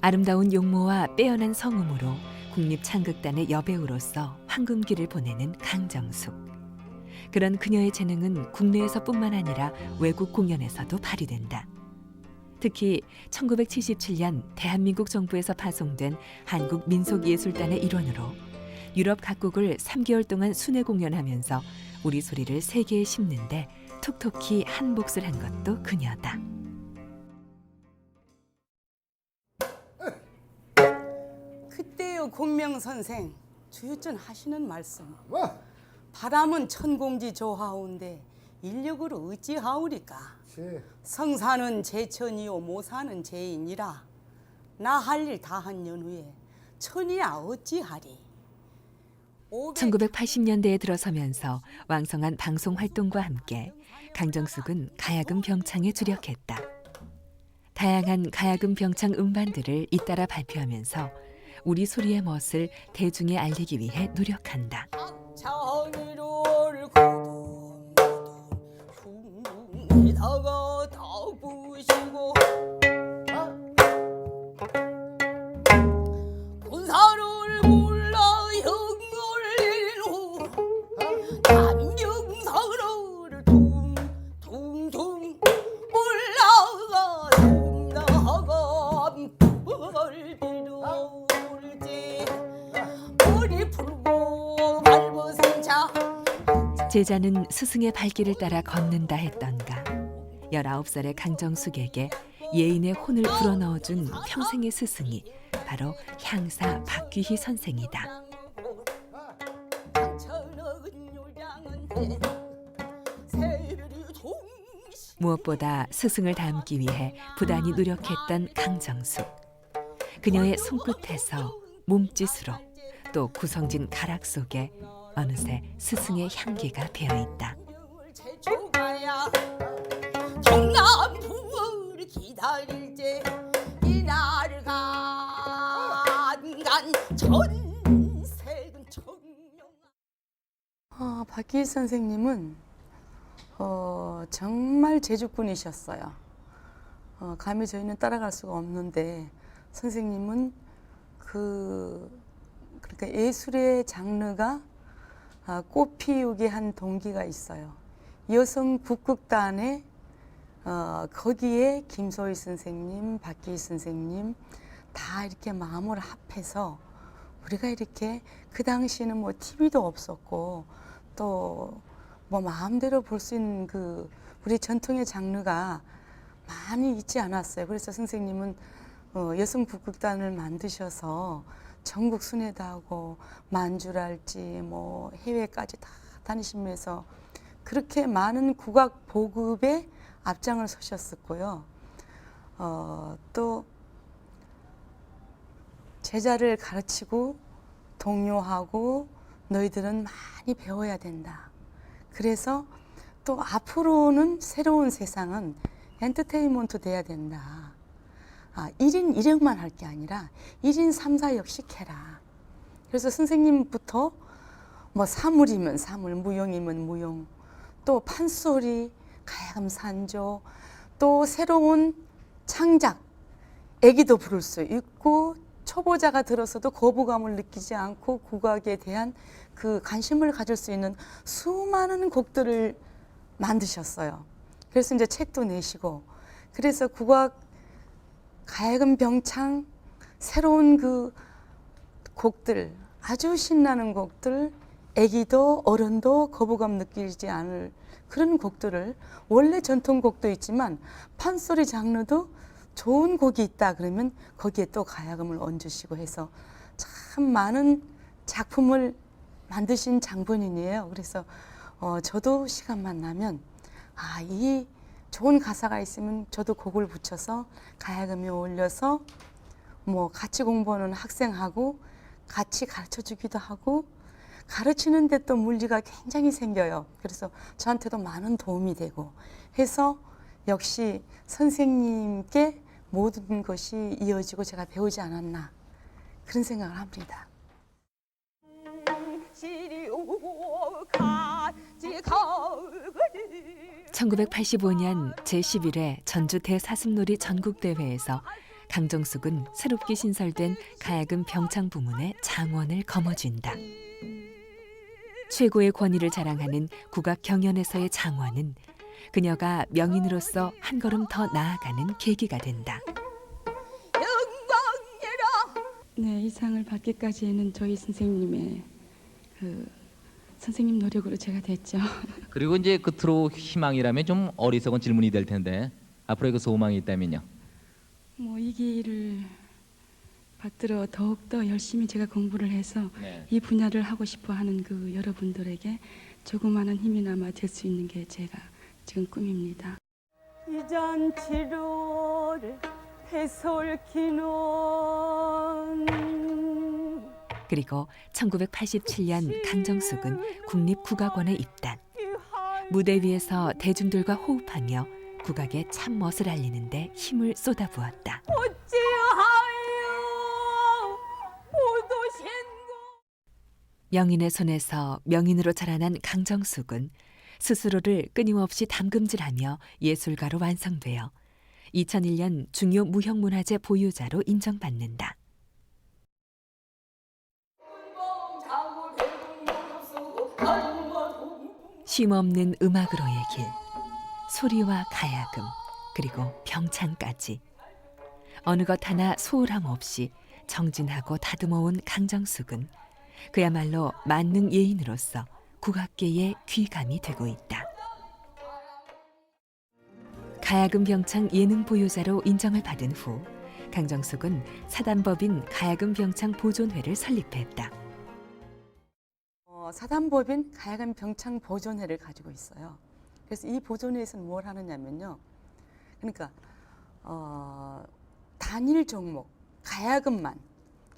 아름다운 용모와 빼어난 성음으로 국립창극단의 여배우로서 황금기를 보내는 강정숙. 그런 그녀의 재능은 국내에서뿐만 아니라 외국 공연에서도 발휘된다. 특히 1977년 대한민국 정부에서 파송된 한국민속예술단의 일원으로 유럽 각국을 3개월 동안 순회 공연하면서 우리 소리를 세계에 심는데 톡톡히 한 몫을 한 것도 그녀다. 그때의 공명선생 주유전 하시는 말씀. 바람은 천공지 조하온데 인력으로 어찌하오리까. 성사는 제천이요 모사는 제인이라. 나 할 일 다 한 연후에 천이야 어찌하리. 1980년대에 들어서면서 왕성한 방송 활동과 함께 강정숙은 가야금 병창에 주력했다. 다양한 가야금 병창 음반들을 잇따라 발표하면서 우리 소리의 멋을 대중에 알리기 위해 노력한다. 장이를 흉에다가 덮으시고 군사를 몰라 영걸린 후 남경사를 둥둥둥 올라가 둥나가 벌비로 울지 머리 풀고 밟은 자. 제자는 스승의 발길을 따라 걷는다 했던가. 19살의 강정숙에게 예인의 혼을 불어넣어준 평생의 스승이 바로 향사 박귀희 선생이다. 무엇보다 스승을 닮기 위해 부단히 노력했던 강정숙. 그녀의 손끝에서 몸짓으로 또 구성진 가락 속에 어느새 스승의 향기가 배어있다. 경남부를 기다릴지 이날을 간간 전색은 청명. 박기희 선생님은 정말 제주꾼이셨어요. 감히 저희는 따라갈 수가 없는데 선생님은 그러니까 예술의 장르가 꽃 피우게 한 동기가 있어요. 여성 북극단에 거기에 김소희 선생님, 박기희 선생님 다 이렇게 마음을 합해서 우리가 이렇게 그 당시에는 뭐 TV도 없었고 또 뭐 마음대로 볼 수 있는 우리 전통의 장르가 많이 있지 않았어요. 그래서 선생님은 여성 북극단을 만드셔서 전국 순회도 하고 만주랄지 뭐 해외까지 다 다니시면서 그렇게 많은 국악 보급에 앞장을 서셨었고요. 또 제자를 가르치고 독려하고 너희들은 많이 배워야 된다. 그래서 또 앞으로는 새로운 세상은 엔터테인먼트 돼야 된다. 1인 1역만 할 게 아니라 1인 3, 4역씩 해라. 그래서 선생님부터 뭐 사물이면 사물, 무용이면 무용, 또 판소리, 가야금 산조, 또 새로운 창작, 애기도 부를 수 있고 초보자가 들어서도 거부감을 느끼지 않고 국악에 대한 그 관심을 가질 수 있는 수많은 곡들을 만드셨어요. 그래서 이제 책도 내시고 그래서 국악 가야금 병창 새로운 곡들 아주 신나는 곡들 애기도 어른도 거부감 느끼지 않을 그런 곡들을 원래 전통곡도 있지만 판소리 장르도 좋은 곡이 있다 그러면 거기에 또 가야금을 얹으시고 해서 참 많은 작품을 만드신 장본인이에요. 그래서 저도 시간만 나면 이 좋은 가사가 있으면 저도 곡을 붙여서 가야금에 올려서 뭐 같이 공부하는 학생하고 같이 가르쳐 주기도 하고 가르치는데 또 물리가 굉장히 생겨요. 그래서 저한테도 많은 도움이 되고 해서 역시 선생님께 모든 것이 이어지고 제가 배우지 않았나 그런 생각을 합니다. 1985년 제11회 전주 대사슴놀이 전국대회에서 강정숙은 새롭게 신설된 가야금 병창 부문의 장원을 거머쥔다. 최고의 권위를 자랑하는 국악 경연에서의 장원은 그녀가 명인으로서 한 걸음 더 나아가는 계기가 된다. 네, 이 상을 받기까지는 저희 선생님의 그 선생님 노력으로 제가 됐죠. 그리고 이제 끝으로 희망이라면 좀 어리석은 질문이 될 텐데 앞으로의 그 소망이 있다면요. 뭐 이 길을 받들어 더욱더 열심히 제가 공부를 해서 네. 이 분야를 하고 싶어 하는 그 여러분들에게 조그마한 힘이나마 될 수 있는 게 제가 지금 꿈입니다. 이 잔치를 해솔기는 그리고 1987년 강정숙은 국립국악원에 입단. 무대 위에서 대중들과 호흡하며 국악의 참멋을 알리는데 힘을 쏟아부었다. 명인의 손에서 명인으로 자라난 강정숙은 스스로를 끊임없이 담금질하며 예술가로 완성되어 2001년 중요 무형문화재 보유자로 인정받는다. 쉼없는 음악으로의 길, 소리와 가야금, 그리고 병창까지 어느 것 하나 소홀함 없이 정진하고 다듬어온 강정숙은 그야말로 만능 예인으로서 국악계의 귀감이 되고 있다. 가야금 병창 예능 보유자로 인정을 받은 후 강정숙은 사단법인 가야금 병창 보존회를 설립했다. 사단법인 가야금 병창 보존회를 가지고 있어요. 그래서 이 보존회에서는 뭘 하느냐면요. 그러니까 단일 종목 가야금만,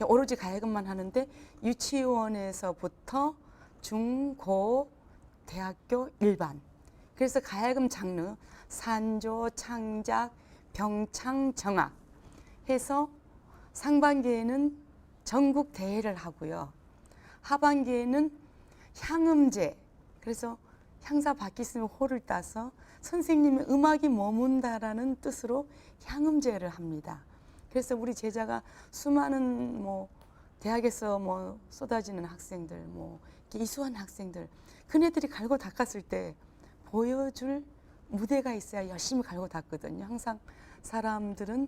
오로지 가야금만 하는데 유치원에서부터 중, 고, 대학교, 일반. 그래서 가야금 장르 산조, 창작, 병창, 정악 해서 상반기에는 전국 대회를 하고요. 하반기에는 향음제, 그래서 향사 바뀌었으면 호를 따서 선생님의 음악이 머문다라는 뜻으로 향음제를 합니다. 그래서 우리 제자가 수많은 대학에서 쏟아지는 학생들, 이수한 학생들, 그네들이 갈고 닦았을 때 보여줄 무대가 있어야 열심히 갈고 닦거든요. 항상 사람들은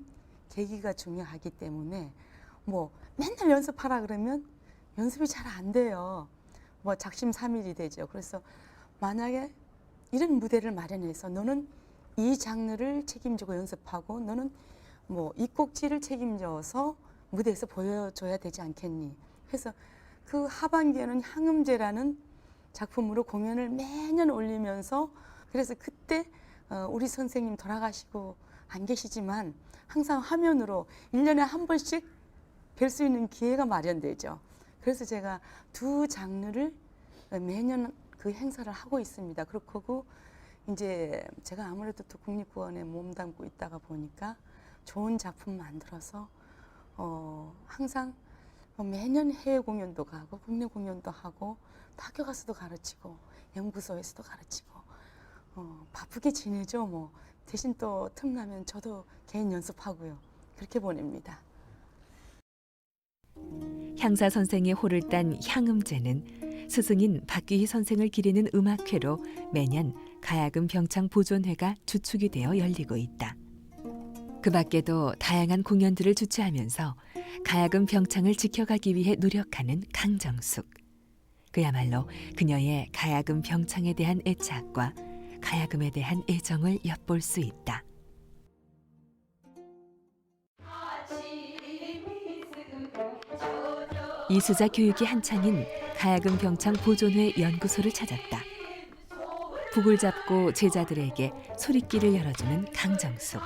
계기가 중요하기 때문에 맨날 연습하라 그러면 연습이 잘 안 돼요. 작심삼일이 되죠. 그래서 만약에 이런 무대를 마련해서 너는 이 장르를 책임지고 연습하고 너는 이 꼭지를 책임져서 무대에서 보여줘야 되지 않겠니? 그래서 그 하반기에는 향음제라는 작품으로 공연을 매년 올리면서 그래서 그때 우리 선생님 돌아가시고 안 계시지만 항상 화면으로 1년에 한 번씩 뵐 수 있는 기회가 마련되죠. 그래서 제가 두 장르를 매년 그 행사를 하고 있습니다. 그렇고 이제 제가 아무래도 또 국립국원에 몸담고 있다가 보니까 좋은 작품 만들어서 항상 매년 해외 공연도 가고 국내 공연도 하고 학교 가서도 가르치고 연구소에서도 가르치고 바쁘게 지내죠. 대신 또 틈나면 저도 개인 연습하고요. 그렇게 보냅니다. 향사 선생의 호를 딴 향음제는 스승인 박귀희 선생을 기리는 음악회로 매년 가야금 병창 보존회가 주축이 되어 열리고 있다. 그 밖에도 다양한 공연들을 주최하면서 가야금 병창을 지켜가기 위해 노력하는 강정숙. 그야말로 그녀의 가야금 병창에 대한 애착과 가야금에 대한 애정을 엿볼 수 있다. 이수자 교육이 한창인 가야금 병창 보존회 연구소를 찾았다. 북을 잡고 제자들에게 소리길을 열어주는 강정숙.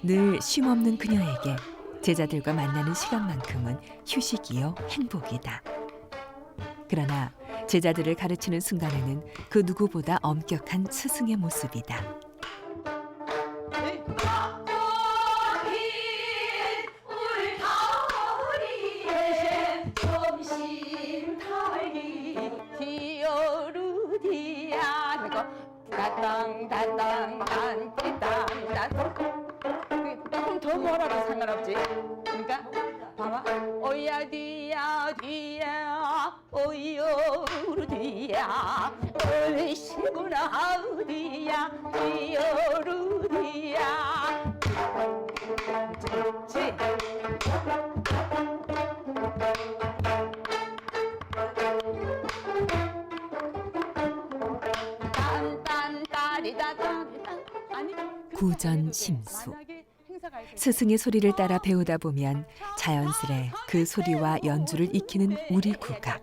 늘 쉼없는 그녀에게 제자들과 만나는 시간만큼은 휴식이요 행복이다. 그러나 제자들을 가르치는 순간에는 그 누구보다 엄격한 스승의 모습이다. 조금 더 뭐라도 상관없지. 그러니까 봐봐. 오야 뒤야 뒤야 오요루 뒤야 얼씨구나 뒤야 뒤요루 뒤야. 그렇지. 부전심수. 스승의 소리를 따라 배우다 보면 자연스레 그 소리와 연주를 익히는 우리 국악.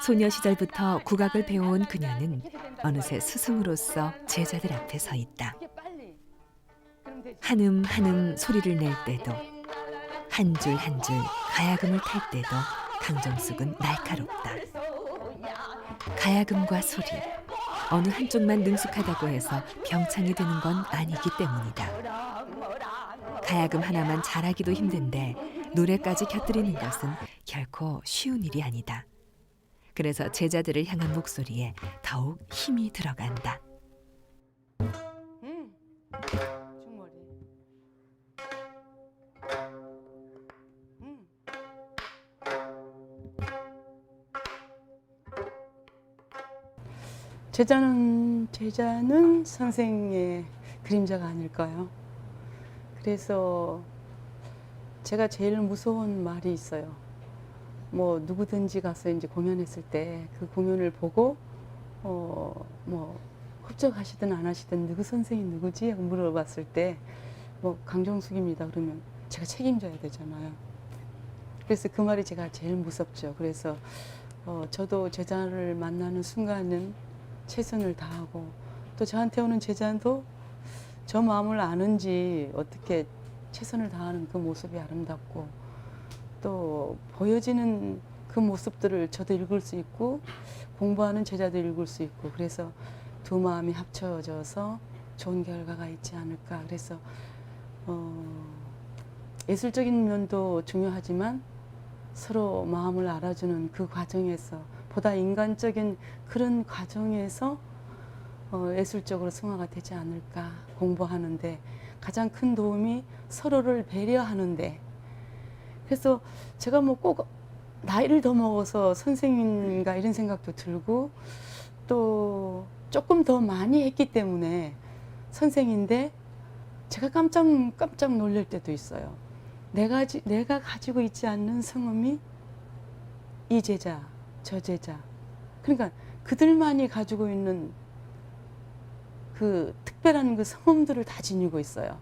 소녀 시절부터 국악을 배워온 그녀는 어느새 스승으로서 제자들 앞에 서 있다. 한음 한음 소리를 낼 때도, 한 줄 한 줄 가야금을 탈 때도 강정숙은 날카롭다. 가야금과 소리, 어느 한쪽만 능숙하다고 해서 병창이 되는 건 아니기 때문이다. 가야금 하나만 잘하기도 힘든데 노래까지 곁들이는 것은 결코 쉬운 일이 아니다. 그래서 제자들을 향한 목소리에 더욱 힘이 들어간다. 중머리. 제자는 선생의 그림자가 아닐까요? 그래서 제가 제일 무서운 말이 있어요. 뭐 누구든지 가서 이제 공연했을 때 그 공연을 보고 뭐 흡족하시든 안 하시든 누구 선생이 누구지? 하고 물어봤을 때 뭐 강정숙입니다. 그러면 제가 책임져야 되잖아요. 그래서 그 말이 제가 제일 무섭죠. 그래서 저도 제자를 만나는 순간은 최선을 다하고, 또 저한테 오는 제자도 저 마음을 아는지 어떻게 최선을 다하는 그 모습이 아름답고, 또 보여지는 그 모습들을 저도 읽을 수 있고 공부하는 제자도 읽을 수 있고, 그래서 두 마음이 합쳐져서 좋은 결과가 있지 않을까. 그래서 예술적인 면도 중요하지만 서로 마음을 알아주는 그 과정에서, 보다 인간적인 그런 과정에서 예술적으로 승화가 되지 않을까. 공부하는데 가장 큰 도움이 서로를 배려하는데. 그래서 제가 뭐 꼭 나이를 더 먹어서 선생님인가 이런 생각도 들고, 또 조금 더 많이 했기 때문에 선생인데 제가 깜짝 놀랄 때도 있어요. 내가 가지고 있지 않는 성음이 이 제자, 저 제자. 그러니까 그들만이 가지고 있는 그 특별한 그 성음들을 다 지니고 있어요.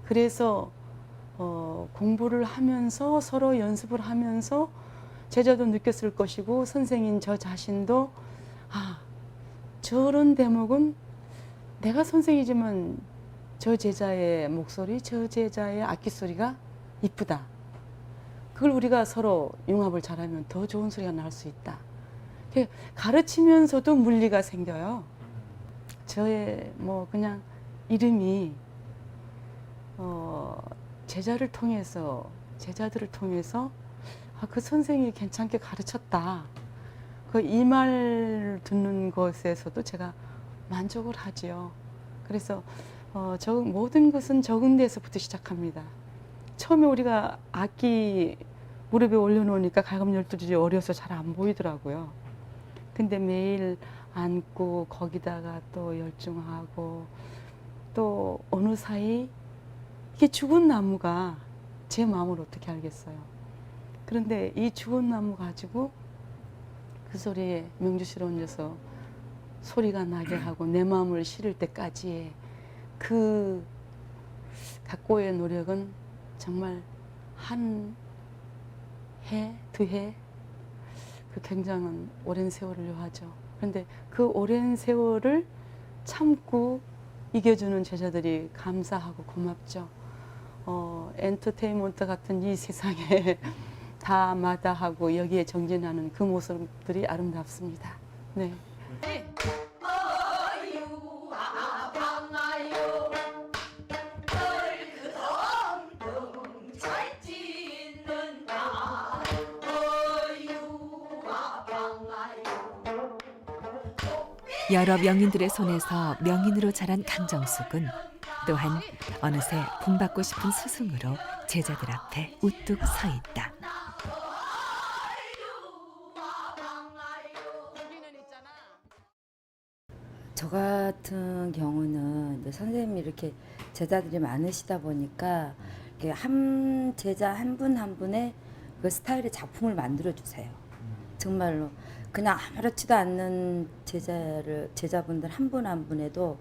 그래서 공부를 하면서 서로 연습을 하면서 제자도 느꼈을 것이고, 선생인 저 자신도 저런 대목은 내가 선생이지만 저 제자의 목소리, 저 제자의 악기 소리가 이쁘다. 그걸 우리가 서로 융합을 잘하면 더 좋은 소리가 날 수 있다. 가르치면서도 물리가 생겨요. 저의 뭐 그냥 이름이 제자들을 통해서 그 선생이 괜찮게 가르쳤다. 이 말 듣는 것에서도 제가 만족을 하지요. 그래서 모든 것은 적은 데서부터 시작합니다. 처음에 우리가 악기 무릎에 올려놓으니까 가야금 12줄이 어려서 잘 안 보이더라고요. 근데 매일 앉고 거기다가 또 열중하고, 또 어느 사이 이게 죽은 나무가 제 마음을 어떻게 알겠어요. 그런데 이 죽은 나무 가지고 그 소리에 명주실에 얹어서 소리가 나게 하고 내 마음을 실을 때까지의 그 각고의 노력은 정말 한 해, 두 해, 그 굉장한 오랜 세월을 요하죠. 그런데 그 오랜 세월을 참고 이겨주는 제자들이 감사하고 고맙죠. 엔터테인먼트 같은 이 세상에 다 마다하고 여기에 정진하는 그 모습들이 아름답습니다. 네. 여러 명인들의 손에서 명인으로 자란 강정숙은 또한 어느새 본받고 싶은 스승으로 제자들 앞에 우뚝 서 있다. 저 같은 경우는 선생님이 이렇게 제자들이 많으시다 보니까 한 제자 한 분 한 분의 그 스타일의 작품을 만들어 주세요. 정말로 그냥 아무렇지도 않는 제자분들 한 분 한 분에도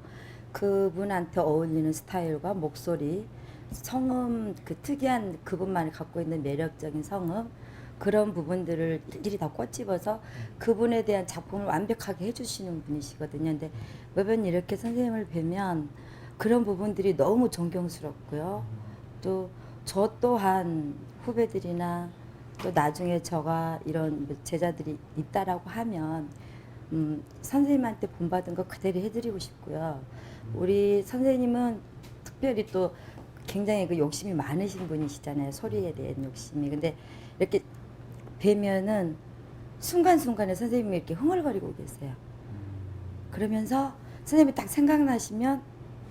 그분한테 어울리는 스타일과 목소리, 성음, 그 특이한 그분만이 갖고 있는 매력적인 성음, 그런 부분들을 일일이 다 꼬집어서 그분에 대한 작품을 완벽하게 해주시는 분이시거든요. 근데 매번 이렇게 선생님을 뵈면 그런 부분들이 너무 존경스럽고요. 또 저 또한 후배들이나 또 나중에 저가 이런 제자들이 있다라고 하면 선생님한테 본받은 거 그대로 해드리고 싶고요. 우리 선생님은 특별히 또 굉장히 그 욕심이 많으신 분이시잖아요. 소리에 대한 욕심이. 근데 이렇게 뵈면은 순간순간에 선생님이 이렇게 흥얼거리고 계세요. 그러면서 선생님이 딱 생각나시면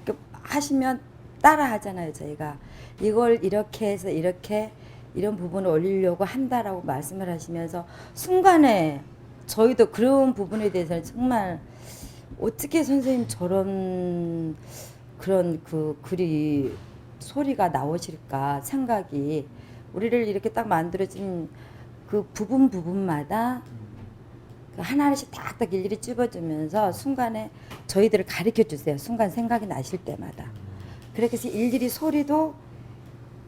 이렇게 하시면 따라 하잖아요. 저희가 이걸 이렇게 해서 이렇게 이런 부분을 올리려고 한다라고 말씀을 하시면서 순간에 저희도 그런 부분에 대해서는 정말 어떻게 선생님 저런 그런 그 글이 소리가 나오실까 생각이 우리를 이렇게 딱 만들어진 그 부분마다 하나하나씩 딱딱 일일이 찝어주면서 순간에 저희들을 가르쳐 주세요. 순간 생각이 나실 때마다. 그렇게 해서 일일이 소리도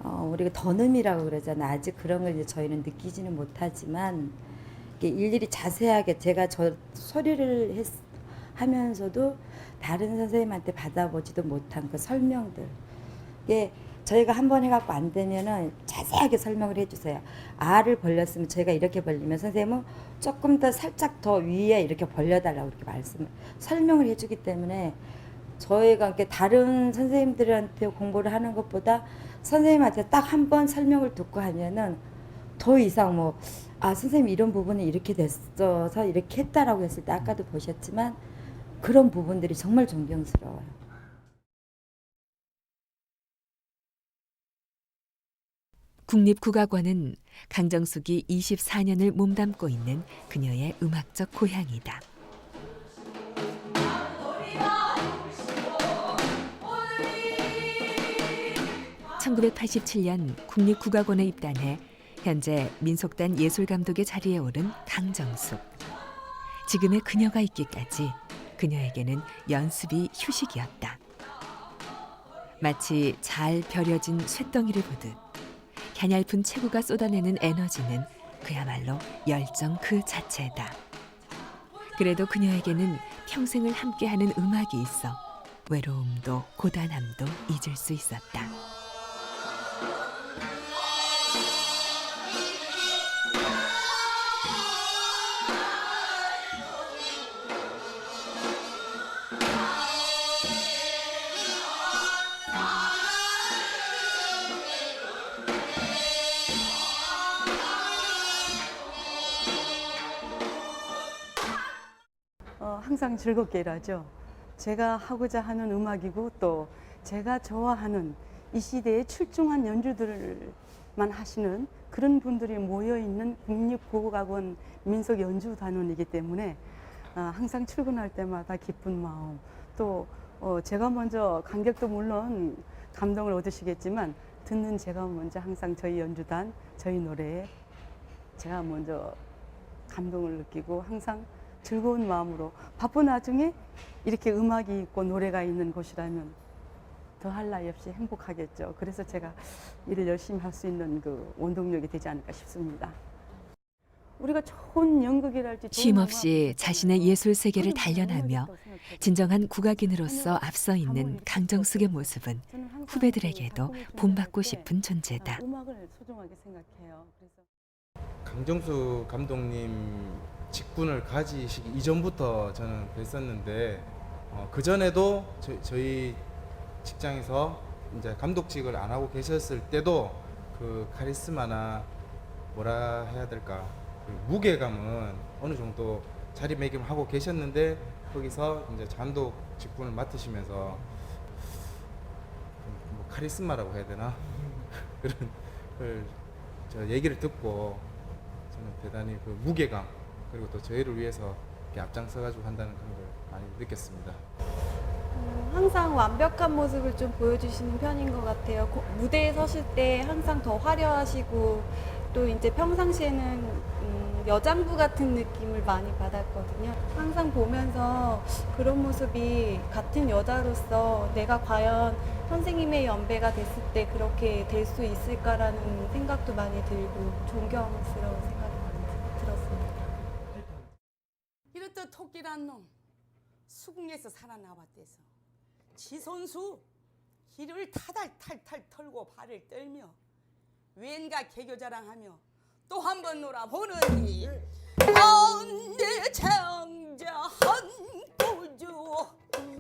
우리가 던음이라고 그러잖아요. 아직 그런 걸 이제 저희는 느끼지는 못하지만 일일이 자세하게 제가 저 소리를 하면서도 다른 선생님한테 받아보지도 못한 그 설명들. 이게 저희가 한번 해갖고 안 되면은 자세하게 설명을 해주세요. R을 벌렸으면 저희가 이렇게 벌리면 선생님은 조금 더 살짝 더 위에 이렇게 벌려달라고 이렇게 설명을 해주기 때문에 저희가 이렇게 다른 선생님들한테 공부를 하는 것보다 선생님한테 딱 한 번 설명을 듣고 하면은 더 이상 선생님 이런 부분이 이렇게 됐어서 이렇게 했다라고 했을 때 아까도 보셨지만 그런 부분들이 정말 존경스러워요. 국립국악원은 강정숙이 24년을 몸담고 있는 그녀의 음악적 고향이다. 1987년 국립국악원에 입단해 현재 민속단 예술감독의 자리에 오른 강정숙. 지금의 그녀가 있기까지 그녀에게는 연습이 휴식이었다. 마치 잘 벼려진 쇳덩이를 보듯 가냘픈 체구가 쏟아내는 에너지는 그야말로 열정 그 자체다. 그래도 그녀에게는 평생을 함께하는 음악이 있어 외로움도 고단함도 잊을 수 있었다. 항상 즐겁게 일하죠. 제가 하고자 하는 음악이고 또 제가 좋아하는 이 시대에 출중한 연주들만 하시는 그런 분들이 모여있는 국립국악원 민속연주단원이기 때문에 항상 출근할 때마다 기쁜 마음, 또 제가 먼저 관객도 물론 감동을 얻으시겠지만 듣는 제가 먼저 항상 저희 연주단, 저희 노래에 제가 먼저 감동을 느끼고 항상 즐거운 마음으로 바쁜 와중에 이렇게 음악이 있고 노래가 있는 곳이라면 더할 나위 없이 행복하겠죠. 그래서 제가 일을 열심히 할 수 있는 그 원동력이 되지 않을까 싶습니다. 우리가 좋은 연극이랄지 쉼없이 자신의 예술 세계를 단련하며 진정한 국악인으로서 앞서 있는 강정숙의 모습은 후배들에게도 본받고 싶은 존재다. 음악을 소중하게 생각해요. 그래서 강정숙 감독님 직분을 가지시기 이전부터 저는 뵀었는데 그 전에도 저희 직장에서 이제 감독직을 안 하고 계셨을 때도 그 카리스마나 뭐라 해야 될까 그 무게감은 어느 정도 자리매김을 하고 계셨는데 거기서 이제 감독 직분을 맡으시면서 뭐 카리스마라고 해야 되나 그런 걸 저 얘기를 듣고 저는 대단히 그 무게감 그리고 또 저희를 위해서 이렇게 앞장서가지고 한다는 그런 걸 많이 느꼈습니다. 항상 완벽한 모습을 좀 보여주시는 편인 것 같아요. 무대에 서실 때 항상 더 화려하시고 또 이제 평상시에는 여장부 같은 느낌을 많이 받았거든요. 항상 보면서 그런 모습이 같은 여자로서 내가 과연 선생님의 연배가 됐을 때 그렇게 될 수 있을까라는 생각도 많이 들고 존경스러운 생각이 많이 들었습니다. 이렇듯 토끼란 놈 수궁에서 살아나왔대서 지선수 길을 탈탈탈 털고 발을 떨며 왠가 개교 자랑하며 또 한 번 놀아보느니 가운데 장자 한도주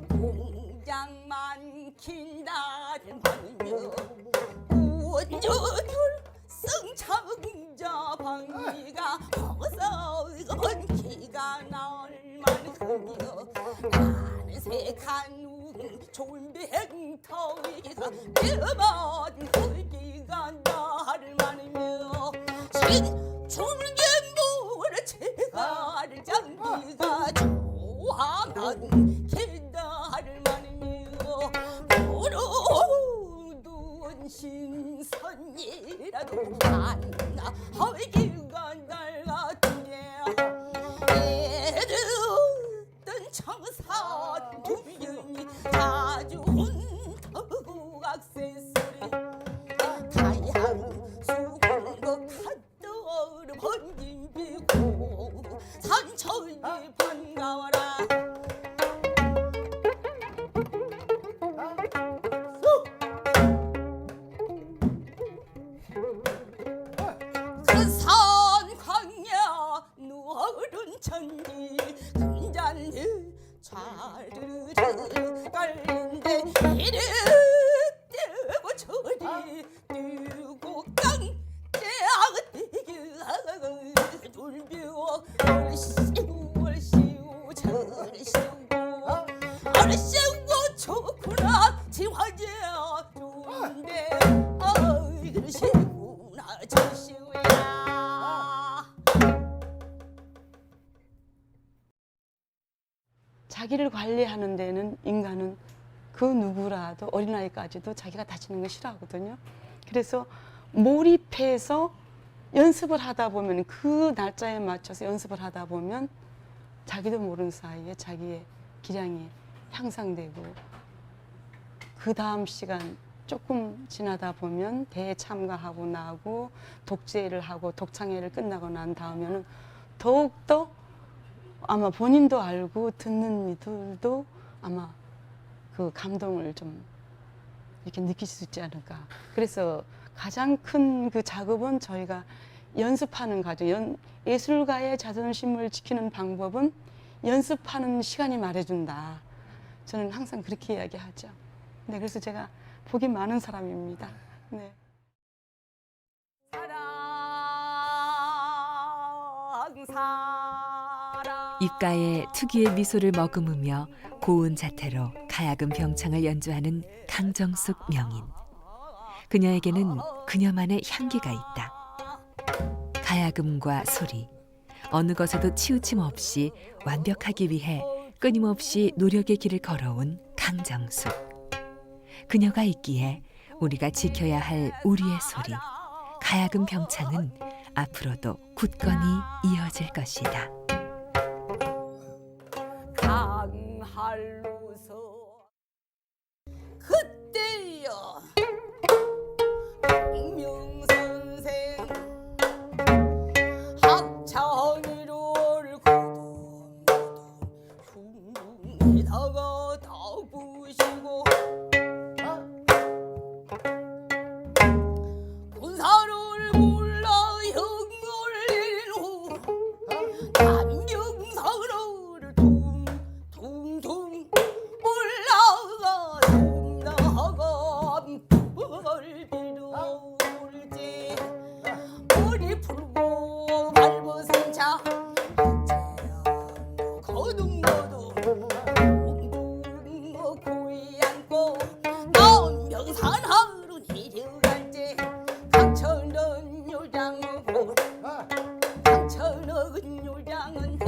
공장만 긴 나를 많으며 원조들 성창자 방위가 어서 번기가 나을 만큼이여 난색한 좋은 백터위가 뼈만 흙기가 나를 많으며 줄개물 제가를 장기가 좋아만 개나를 많으며 모르던 신선이라도 만나 헐기가 날 같으냐 애들은 청산 두연이 자주 온다고 악세소리 다양 수군 것 갓도를 번진 비고 산천이 반가워라 그 산 광야 누른 천지 금잔디 자르르 깔린데 이리 뜨고 저리 뜨고 깡대아가 돌벼 얼씨구 저리씨구 얼씨구 좋구나 지화자 좋은데 어이 그러시구나 저시구야 자기를 관리하는 데는 인간은 그 누구라도 어린아이까지도 자기가 다치는 걸 싫어하거든요. 그래서 몰입해서 연습을 하다 보면 그 날짜에 맞춰서 연습을 하다 보면 자기도 모르는 사이에 자기의 기량이 향상되고 그 다음 시간 조금 지나다 보면 대회 참가하고 나고 독재를 하고 독창회를 끝나고 난 다음에는 더욱더 아마 본인도 알고 듣는 이들도 아마 그 감동을 좀 이렇게 느낄 수 있지 않을까. 그래서 가장 큰 그 작업은 저희가 연습하는 과정, 예술가의 자존심을 지키는 방법은 연습하는 시간이 말해준다. 저는 항상 그렇게 이야기하죠. 네, 그래서 제가 복이 많은 사람입니다. 네. 입가에 특유의 미소를 머금으며 고운 자태로 가야금 병창을 연주하는 강정숙 명인. 그녀에게는 그녀만의 향기가 있다. 가야금과 소리, 어느 것에도 치우침 없이 완벽하기 위해 끊임없이 노력의 길을 걸어온 강정숙. 그녀가 있기에 우리가 지켜야 할 우리의 소리, 가야금 병창은 앞으로도 굳건히 이어질 것이다. 강할로서 그때여 명선생 학창이를 거둔 흉에다가 덮으시고 군사를 몰라 영걸린 후 남명사를 둥둥 올라가 둥나가 벌비로 울지 머리 풀고 밟은 차 거둥거둥 둥둥 고이 앉고 남명산하로 내려갈지 강천은 요장이고 강천은 요장은